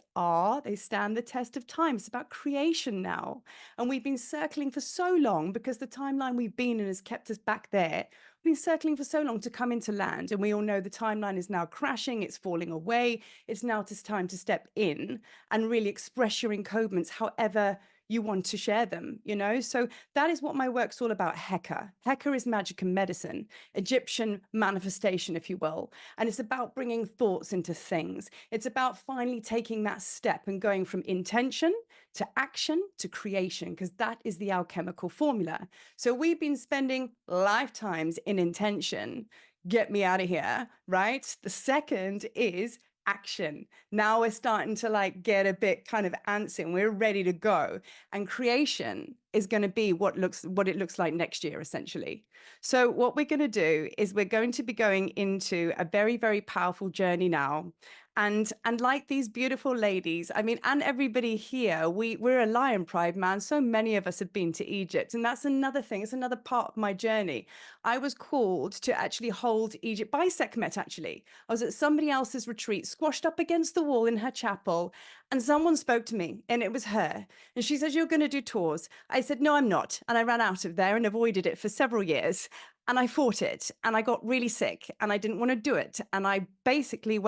they stand the test of time. It's about creation now. And we've been circling for so long because the timeline we've been in has kept us back there. We've been circling for so long to come into land. And we all know the timeline is now crashing. It's falling away. It's now just time to step in and really express your encodements however you want to share them, you know? So that is what my work's all about, Heka. Heka is magic and medicine, Egyptian manifestation, if you will. And it's about bringing thoughts into things. It's about finally taking that step and going from intention to action to creation, because that is the alchemical formula. So we've been spending lifetimes in intention. Get me out of here, right? The second is action. Now we're starting to like get a bit kind of antsy. We're ready to go. And creation is going to be what it looks like next year, essentially. So what we're going to do is we're going to be going into a very, very powerful journey now. And like these beautiful ladies, I mean, and everybody here, we're a Lion Pride, man. So many of us have been to Egypt. And that's another thing. It's another part of my journey. I was called to actually hold Egypt by Sekhmet, actually. I was at somebody else's retreat, squashed up against the wall in her chapel, and someone spoke to me, and it was her. And she said, "You're going to do tours." I said, "No, I'm not." And I ran out of there and avoided it for several years. And I fought it, and I got really sick, and I didn't want to do it. And I basically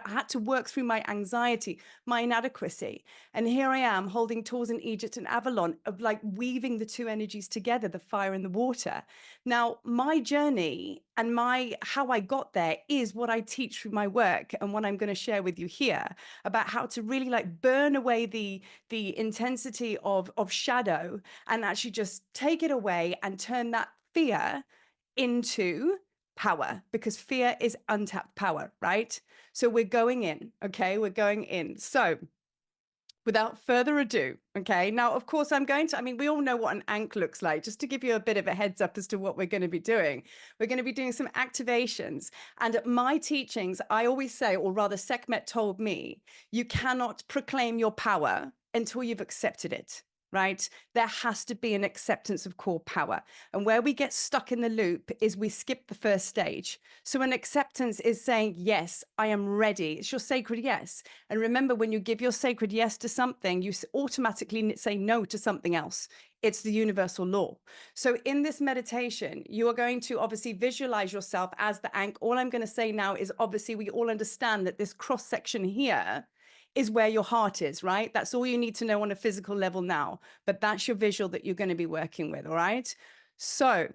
had to work through my anxiety, my inadequacy. And here I am holding tours in Egypt and Avalon of like weaving the two energies together, the fire and the water. Now, my journey and how I got there is what I teach through my work and what I'm going to share with you here about how to really like burn away the intensity of shadow and actually just take it away and turn that fear into power, because fear is untapped power, right? So we're going in, okay? We're going in. So without further ado, okay, now, of course, we all know what an ankh looks like. Just to give you a bit of a heads up as to what we're going to be doing. We're going to be doing some activations. And at my teachings, I always say, or rather Sekhmet told me, you cannot proclaim your power until you've accepted it. Right? There has to be an acceptance of core power. And where we get stuck in the loop is we skip the first stage. So an acceptance is saying, yes, I am ready. It's your sacred yes. And remember, when you give your sacred yes to something, you automatically say no to something else. It's the universal law. So in this meditation, you are going to obviously visualize yourself as the ankh. All I'm going to say now is obviously we all understand that this cross section here is where your heart is, right? That's all you need to know on a physical level now. But that's your visual that you're going to be working with, all right? So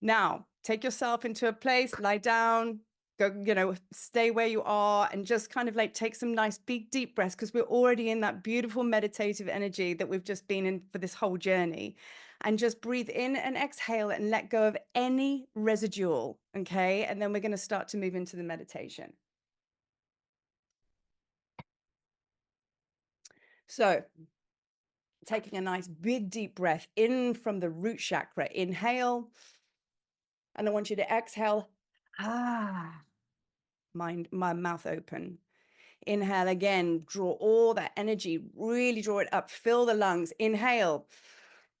now take yourself into a place, lie down, go, stay where you are, and just kind of like take some nice big deep breaths, because we're already in that beautiful meditative energy that we've just been in for this whole journey. And just breathe in and exhale and let go of any residual, okay? And then we're going to start to move into the meditation. So taking a nice big deep breath in from the root chakra, inhale. And I want you to exhale. My mouth open. Inhale again, draw all that energy, really draw it up, fill the lungs. Inhale,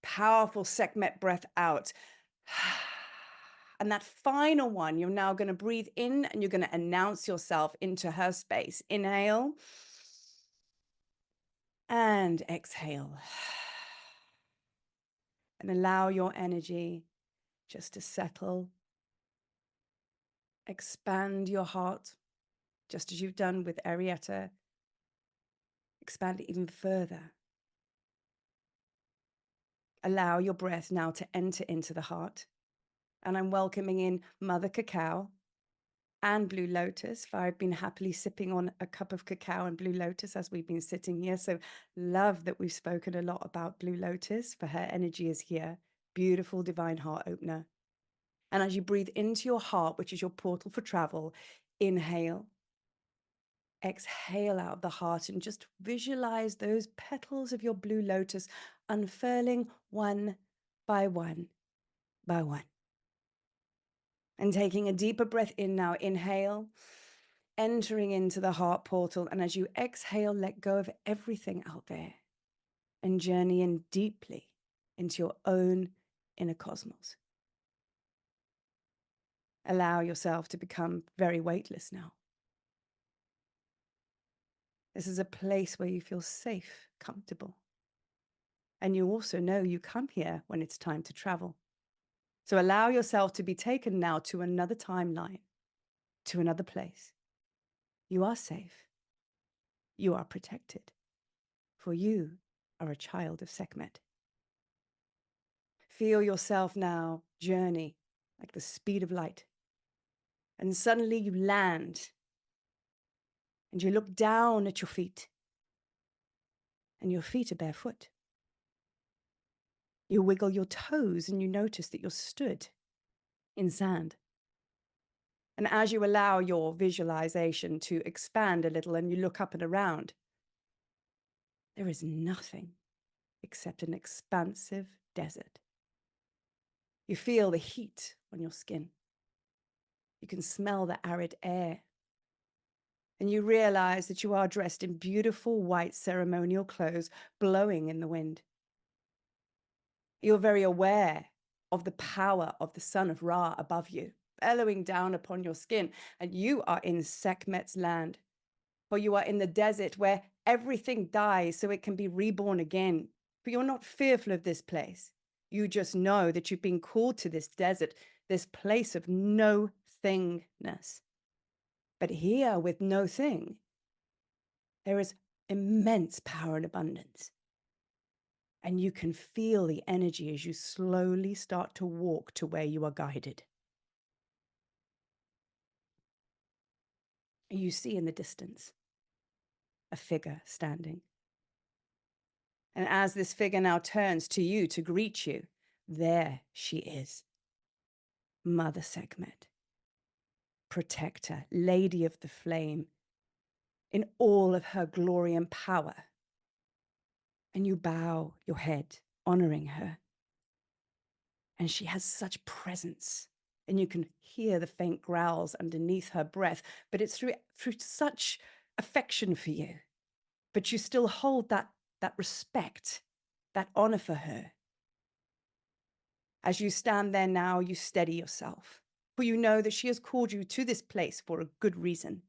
powerful Sekhmet breath out. And that final one, you're now going to breathe in and you're going to announce yourself into her space. Inhale and exhale. And allow your energy just to settle Expand your heart, just as you've done with Ariette. Expand it even further. Allow your breath now to enter into the heart. And I'm welcoming in Mother Cacao and Blue Lotus, for I've been happily sipping on a cup of cacao and Blue Lotus as we've been sitting here. So love that we've spoken a lot about Blue Lotus, for her energy is here. Beautiful divine heart opener. And as you breathe into your heart, which is your portal for travel, inhale. Exhale out of the heart and just visualize those petals of your Blue Lotus unfurling one by one by one. And taking a deeper breath in now, inhale, entering into the heart portal. And as you exhale, let go of everything out there and journey in deeply into your own inner cosmos. Allow yourself to become very weightless now. This is a place where you feel safe, comfortable. And you also know you come here when it's time to travel. So allow yourself to be taken now to another timeline, to another place. You are safe. You are protected. For you are a child of Sekhmet. Feel yourself now journey like the speed of light. And suddenly you land and you look down at your feet. And your feet are barefoot. You wiggle your toes and you notice that you're stood in sand. And as you allow your visualization to expand a little and you look up and around, there is nothing except an expansive desert. You feel the heat on your skin. You can smell the arid air. And you realize that you are dressed in beautiful white ceremonial clothes blowing in the wind. You're very aware of the power of the sun of Ra above you, bellowing down upon your skin, and you are in Sekhmet's land. For you are in the desert where everything dies so it can be reborn again. But you're not fearful of this place. You just know that you've been called to this desert, this place of no thingness. But here with no thing, there is immense power and abundance. And you can feel the energy as you slowly start to walk to where you are guided. You see in the distance a figure standing. And as this figure now turns to you to greet you, there she is. Mother Sekhmet, protector, lady of the flame, in all of her glory and power. And you bow your head, honoring her. And she has such presence. And you can hear the faint growls underneath her breath, but it's through such affection for you. But you still hold that respect, that honor for her. As you stand there now, you steady yourself, for you know that she has called you to this place for a good reason.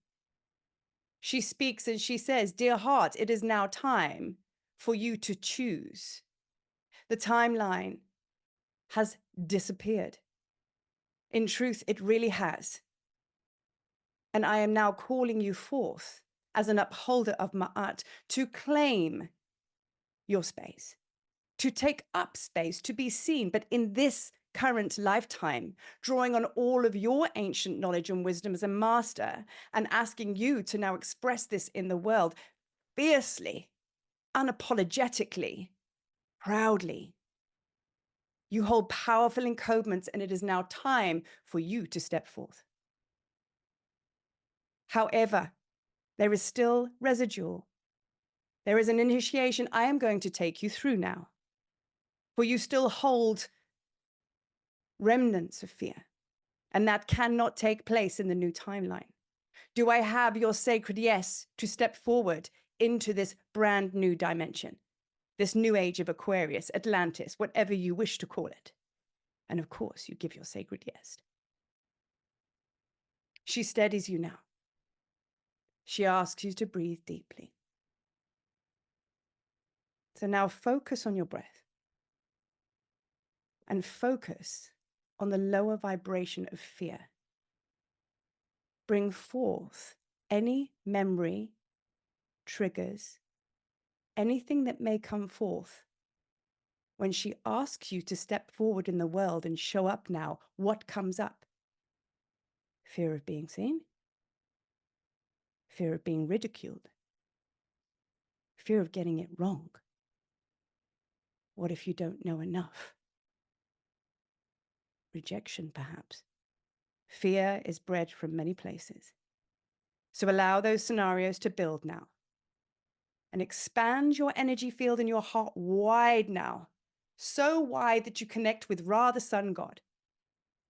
She speaks and she says, "Dear heart, it is now time for you to choose." The timeline has disappeared. In truth, it really has. And I am now calling you forth as an upholder of Ma'at to claim your space, to take up space, to be seen, but in this current lifetime, drawing on all of your ancient knowledge and wisdom as a master and asking you to now express this in the world fiercely, unapologetically, proudly. You hold powerful encodements, and it is now time for you to step forth. However, there is still residual. There is an initiation I am going to take you through now, for you still hold remnants of fear, and that cannot take place in the new timeline. Do I have your sacred yes to step forward into this brand new dimension, this new age of Aquarius, Atlantis, whatever you wish to call it? And of course, you give your sacred yes. She steadies you now. She asks you to breathe deeply. So now focus on your breath and focus on the lower vibration of fear. bring forth any memory, triggers, anything that may come forth. When she asks you to step forward in the world and show up now, what comes up? Fear of being seen, fear of being ridiculed, fear of getting it wrong. What if you don't know enough? Rejection, perhaps. Fear is bred from many places. So allow those scenarios to build now. And expand your energy field in your heart wide now. So wide that you connect with Ra, the sun god.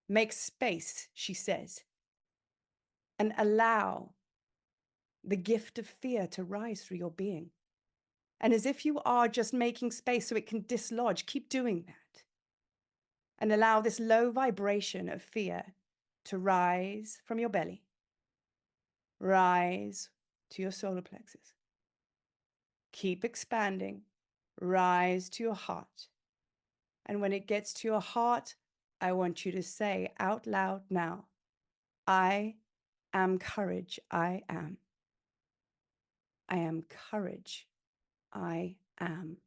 Make space, she says. And allow the gift of fear to rise through your being. And as if you are just making space so it can dislodge, keep doing that. And allow this low vibration of fear to rise from your belly, rise to your solar plexus. Keep expanding, rise to your heart. And when it gets to your heart, I want you to say out loud now, I am courage, I am. I am courage, I am.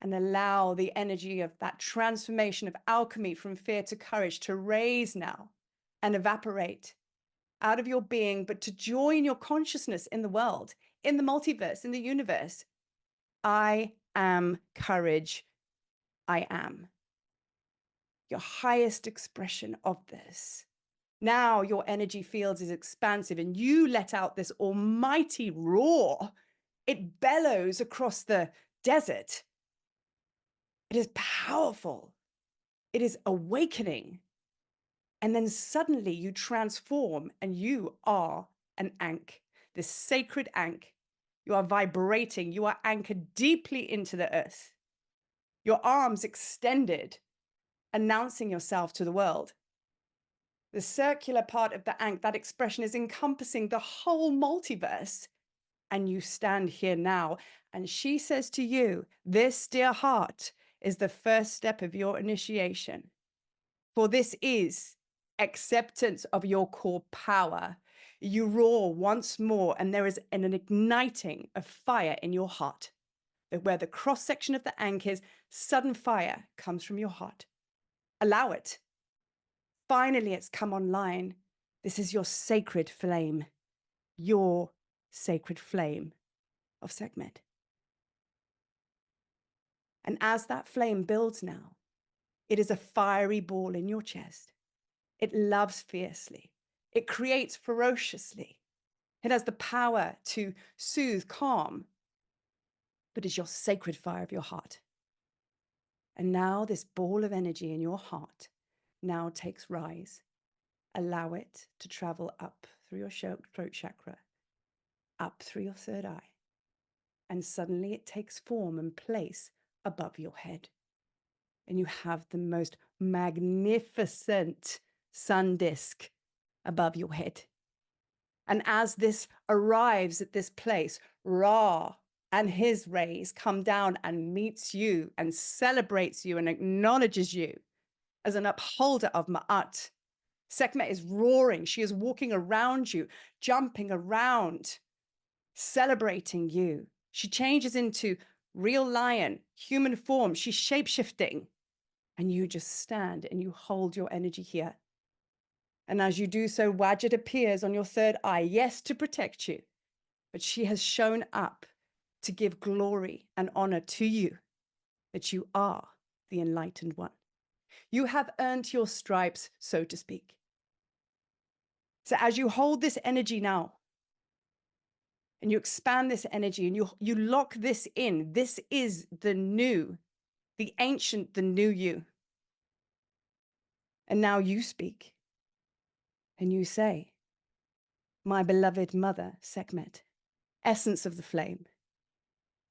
And allow the energy of that transformation of alchemy from fear to courage to raise now and evaporate out of your being, but to join your consciousness in the world, in the multiverse, in the universe. I am courage, I am. Your highest expression of this. Now your energy field is expansive and you let out this almighty roar. It bellows across the desert. It is powerful. It is awakening. And then suddenly you transform and you are an ankh, this sacred ankh. You are vibrating. You are anchored deeply into the earth. Your arms extended, announcing yourself to the world. The circular part of the ankh, that expression is encompassing the whole multiverse. And you stand here now. And she says to you, this, dear heart, is the first step of your initiation. For this is acceptance of your core power. You roar once more, and there is an igniting of fire in your heart. Where the cross-section of the ankh is, sudden fire comes from your heart. Allow it. Finally, it's come online. This is your sacred flame. Your sacred flame of Sekhmet. And as that flame builds now, it is a fiery ball in your chest. It loves fiercely. It creates ferociously. It has the power to soothe, calm, but is your sacred fire of your heart. And now this ball of energy in your heart now takes rise. Allow it to travel up through your throat chakra, up through your third eye. And suddenly it takes form and place above your head. And you have the most magnificent sun disk above your head. And as this arrives at this place, Ra and his rays come down and meets you and celebrates you and acknowledges you as an upholder of Ma'at. Sekhmet is roaring. She is walking around you, jumping around, celebrating you. She changes into real lion, human form. She's shape-shifting. And you just stand and you hold your energy here. And as you do so, Wadjet appears on your third eye, yes, to protect you. But she has shown up to give glory and honor to you, that you are the enlightened one. You have earned your stripes, so to speak. So as you hold this energy now, and you expand this energy, and you lock this in, this is the new, the ancient, the new you. And now you speak, and you say, my beloved mother, Sekhmet, essence of the flame,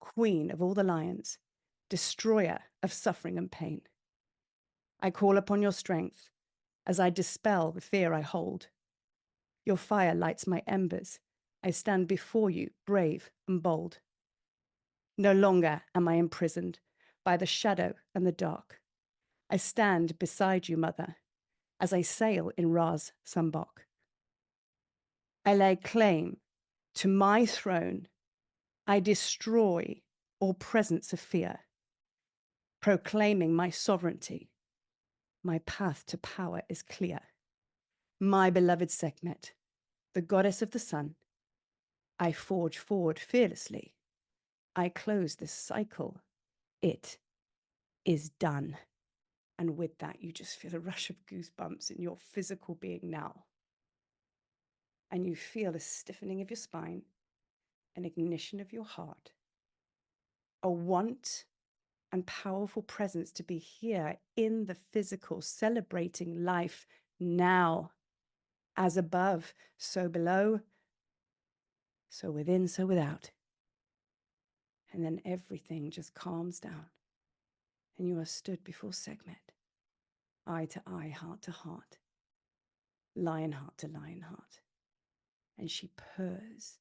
queen of all the lions, destroyer of suffering and pain. I call upon your strength as I dispel the fear I hold. Your fire lights my embers. I stand before you, brave and bold. No longer am I imprisoned by the shadow and the dark. I stand beside you, mother, as I sail in Ra's sunbark. I lay claim to my throne. I destroy all presence of fear, proclaiming my sovereignty. My path to power is clear. My beloved Sekhmet, the goddess of the sun, I forge forward fearlessly. I close this cycle. It is done. And with that, you just feel a rush of goosebumps in your physical being now. And you feel a stiffening of your spine, an ignition of your heart, a want and powerful presence to be here in the physical, celebrating life now. As above, so below, so within, so without. And then everything just calms down. And you are stood before Sekhmet, eye to eye, heart to heart, lion heart to lion heart. And she purrs,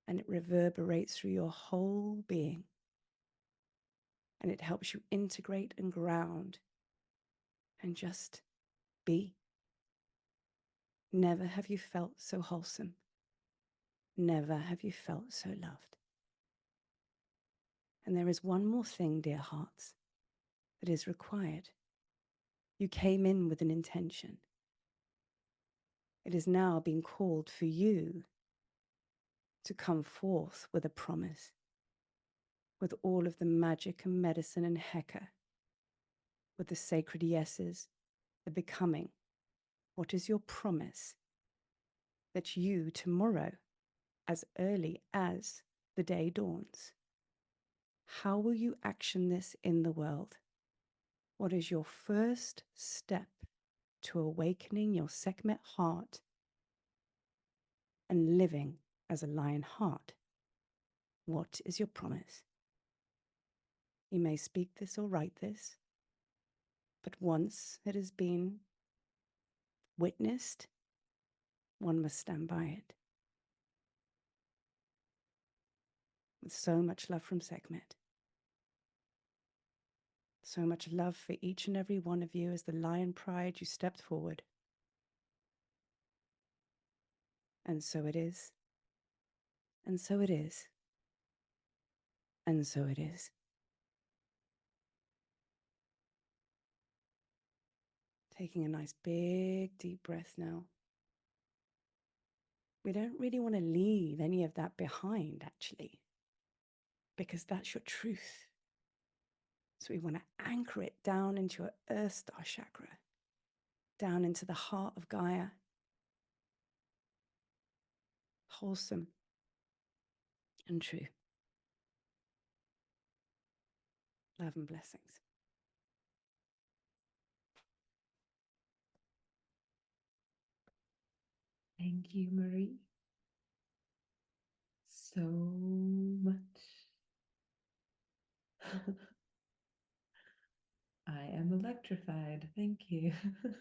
and it reverberates through your whole being. And it helps you integrate and ground and just be. Never have you felt so wholesome. Never have you felt so loved. And there is one more thing, dear hearts, that is required. You came in with an intention. It is now being called for you to come forth with a promise, with all of the magic and medicine and Heka, with the sacred yeses, the becoming. What is your promise that you tomorrow, as early as the day dawns, how will you action this in the world? What is your first step to awakening your Sekhmet heart and living as a lion heart? What is your promise? You may speak this or write this, but once it has been witnessed, one must stand by it. With so much love from Sekhmet. So much love for each and every one of you as the lion pride you stepped forward. And so it is. And so it is. And so it is. Taking a nice big deep breath now. We don't really want to leave any of that behind, actually, because that's your truth. So we want to anchor it down into your Earth Star chakra, down into the heart of Gaia. Wholesome and true. Love and blessings. Thank you, Marie, so much. I am electrified. Thank you.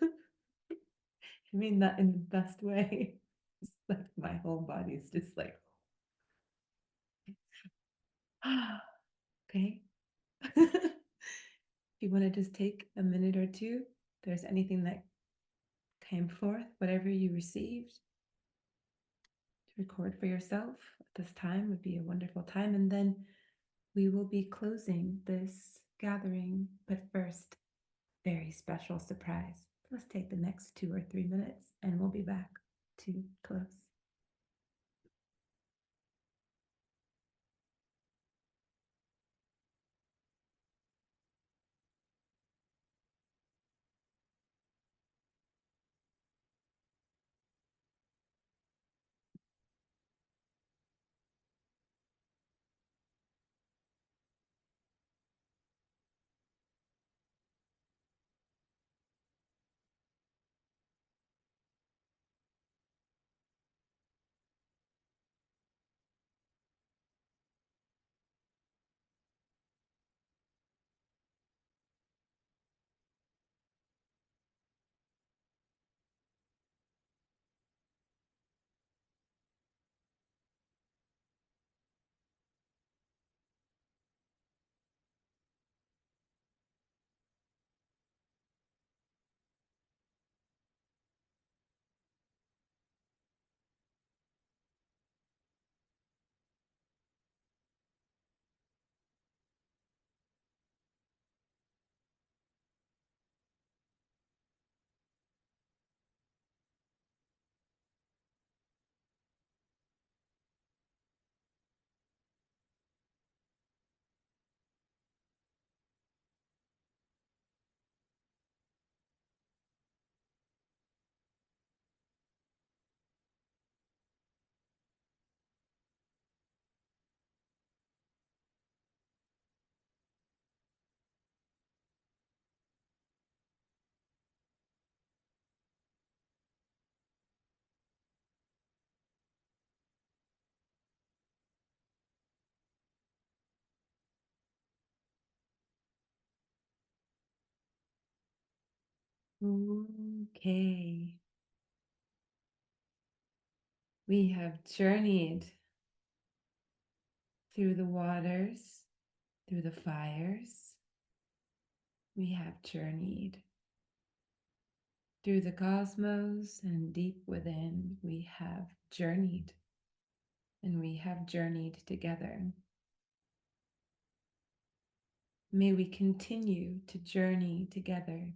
I mean that in the best way. It's like my whole body's just like, okay. If you want to just take a minute or two, if there's anything that came forth, whatever you received, to record for yourself at this time would be a wonderful time. And then we will be closing this gathering, but first, very special surprise. Let's take the next 2 or 3 minutes and we'll be back to close. Okay. We have journeyed through the waters, through the fires. We have journeyed through the cosmos, and deep within we have journeyed, and we have journeyed together. May we continue to journey together.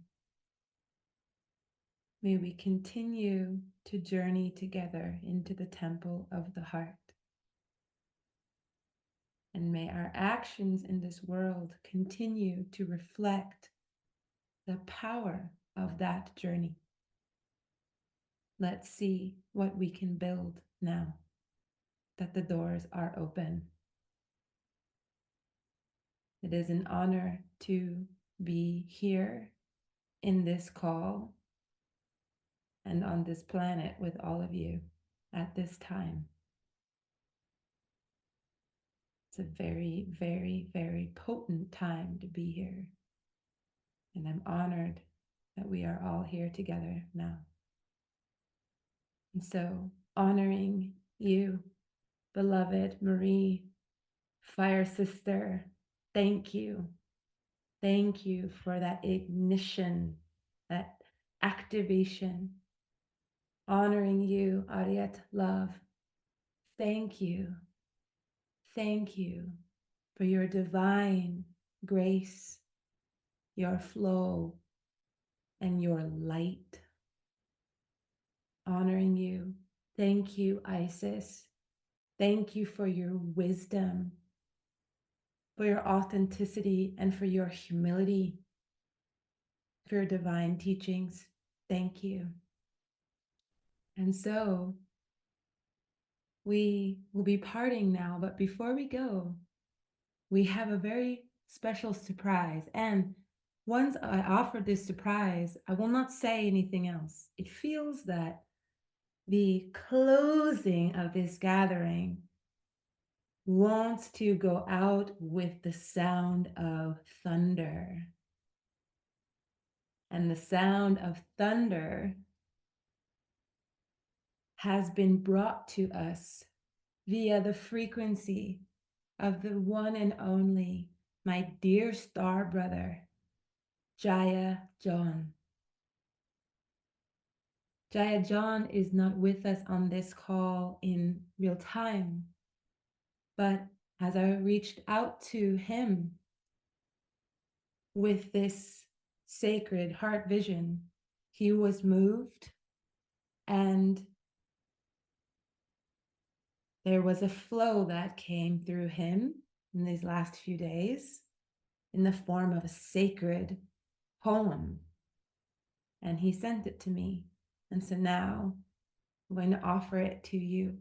May we continue to journey together into the temple of the heart. And may our actions in this world continue to reflect the power of that journey. Let's see what we can build now that the doors are open. It is an honor to be here in this call and on this planet with all of you at this time. It's a very, very, very potent time to be here. And I'm honored that we are all here together now. And so, honoring you, beloved Marie, Fire Sister, thank you. Thank you for that ignition, that activation. Honoring you, Ariette Love, thank you. Thank you for your divine grace, your flow, and your light. Honoring you. Thank you, Isis. Thank you for your wisdom, for your authenticity, and for your humility, for your divine teachings. Thank you. And so we will be parting now, but before we go, we have a very special surprise. And once I offer this surprise, I will not say anything else. It feels that the closing of this gathering wants to go out with the sound of thunder. And the sound of thunder has been brought to us via the frequency of the one and only, my dear star brother, Jaiya John. Jaiya John is not with us on this call in real time, but as I reached out to him with this sacred heart vision, he was moved, and there was a flow that came through him in these last few days in the form of a sacred poem. And he sent it to me. And so now I'm going to offer it to you.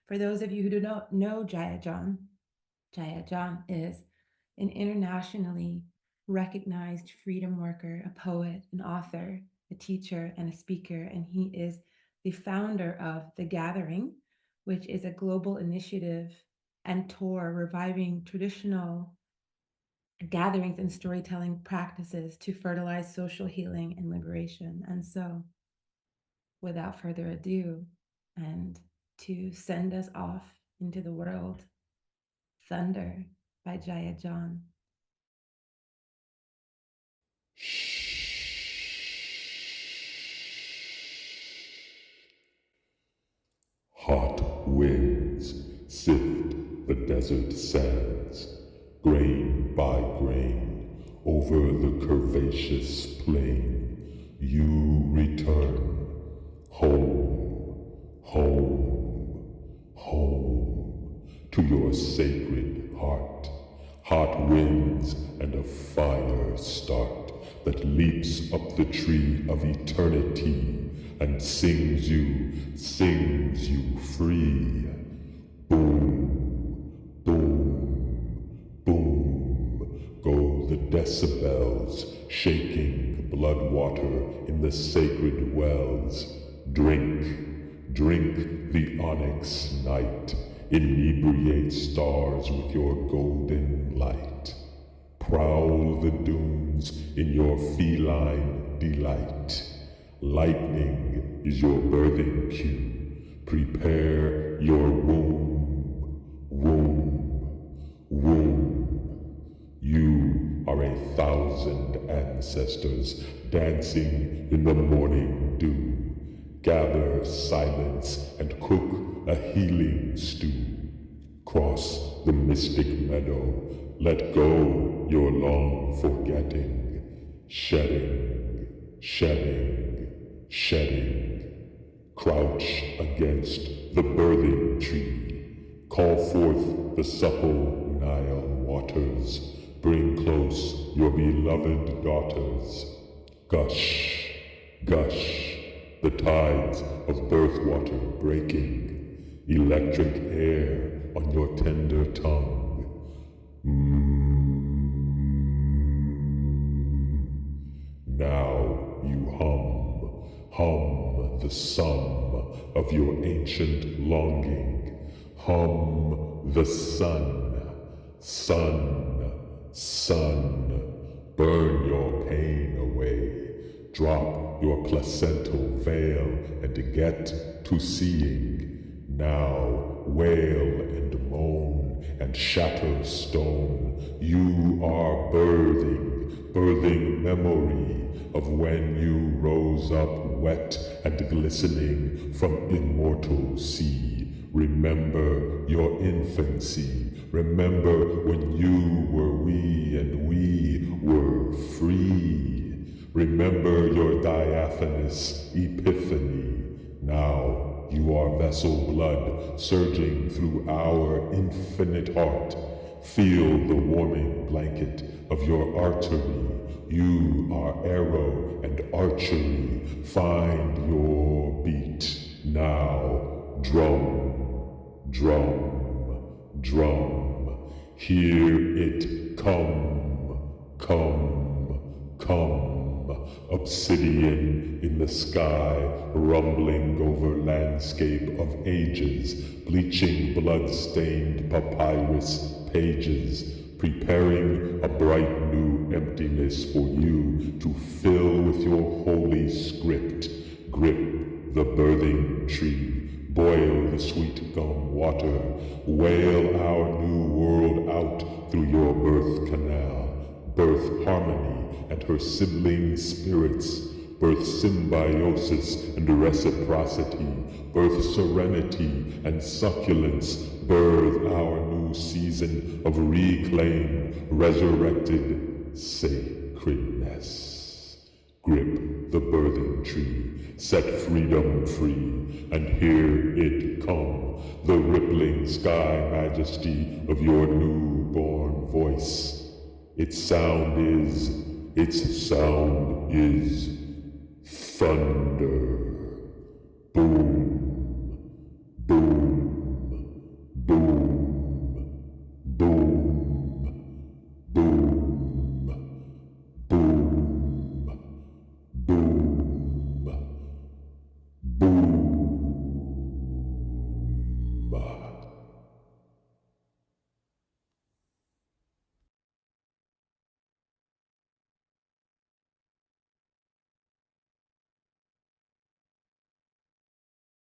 For those of you who do not know Jaiya John is an internationally recognized freedom worker, a poet, an author, a teacher, and a speaker. And he is the founder of The Gathering, which is a global initiative and tour reviving traditional gatherings and storytelling practices to fertilize social healing and liberation. And so, without further ado, and to send us off into the world, Thunder by Jaiya John. Hot winds sift the desert sands, grain by grain, over the curvaceous plain. You return, home, home, home, to your sacred heart. Hot winds and a fire start that leaps up the tree of eternity and sings you free. Boom, boom, boom, go the decibels, shaking blood water in the sacred wells. Drink, drink the onyx night, inebriate stars with your golden light. Prowl the dunes in your feline delight. Lightning is your birthing cue. Prepare your womb, womb, womb. You are 1,000 ancestors dancing in the morning dew. Gather silence and cook a healing stew. Cross the mystic meadow, let go your long forgetting. Shedding, shedding, shedding. Crouch against the birthing tree. Call forth the supple Nile waters. Bring close your beloved daughters. Gush, gush, the tides of birth water breaking. Electric air on your tender tongue. Now you hum the sum of your ancient longing. Hum the sun, sun, sun. Burn your pain away. Drop your placental veil and get to seeing. Now wail and moan and shatter stone. You are birthing memory of when you rose up wet and glistening from immortal sea. Remember your infancy. Remember when you were we and we were free. Remember your diaphanous epiphany. Now you are vessel blood surging through our infinite heart. Feel the warming blanket of your artery. You are arrow and archery. Find your beat now. Drum, drum, drum. Hear it come, come, come. Obsidian in the sky, rumbling over landscape of ages, bleaching blood-stained papyrus pages, preparing a bright new emptiness for you to fill with your holy script. Grip the birthing tree, boil the sweet gum water, wail our new world out through your birth canal. Birth harmony and her sibling spirits, birth symbiosis and reciprocity, birth serenity and succulence, birth our new season of reclaimed, resurrected sacredness. Grip the birthing tree, set freedom free, and hear it come, the rippling sky majesty of your newborn voice. Its sound is thunder. Boom.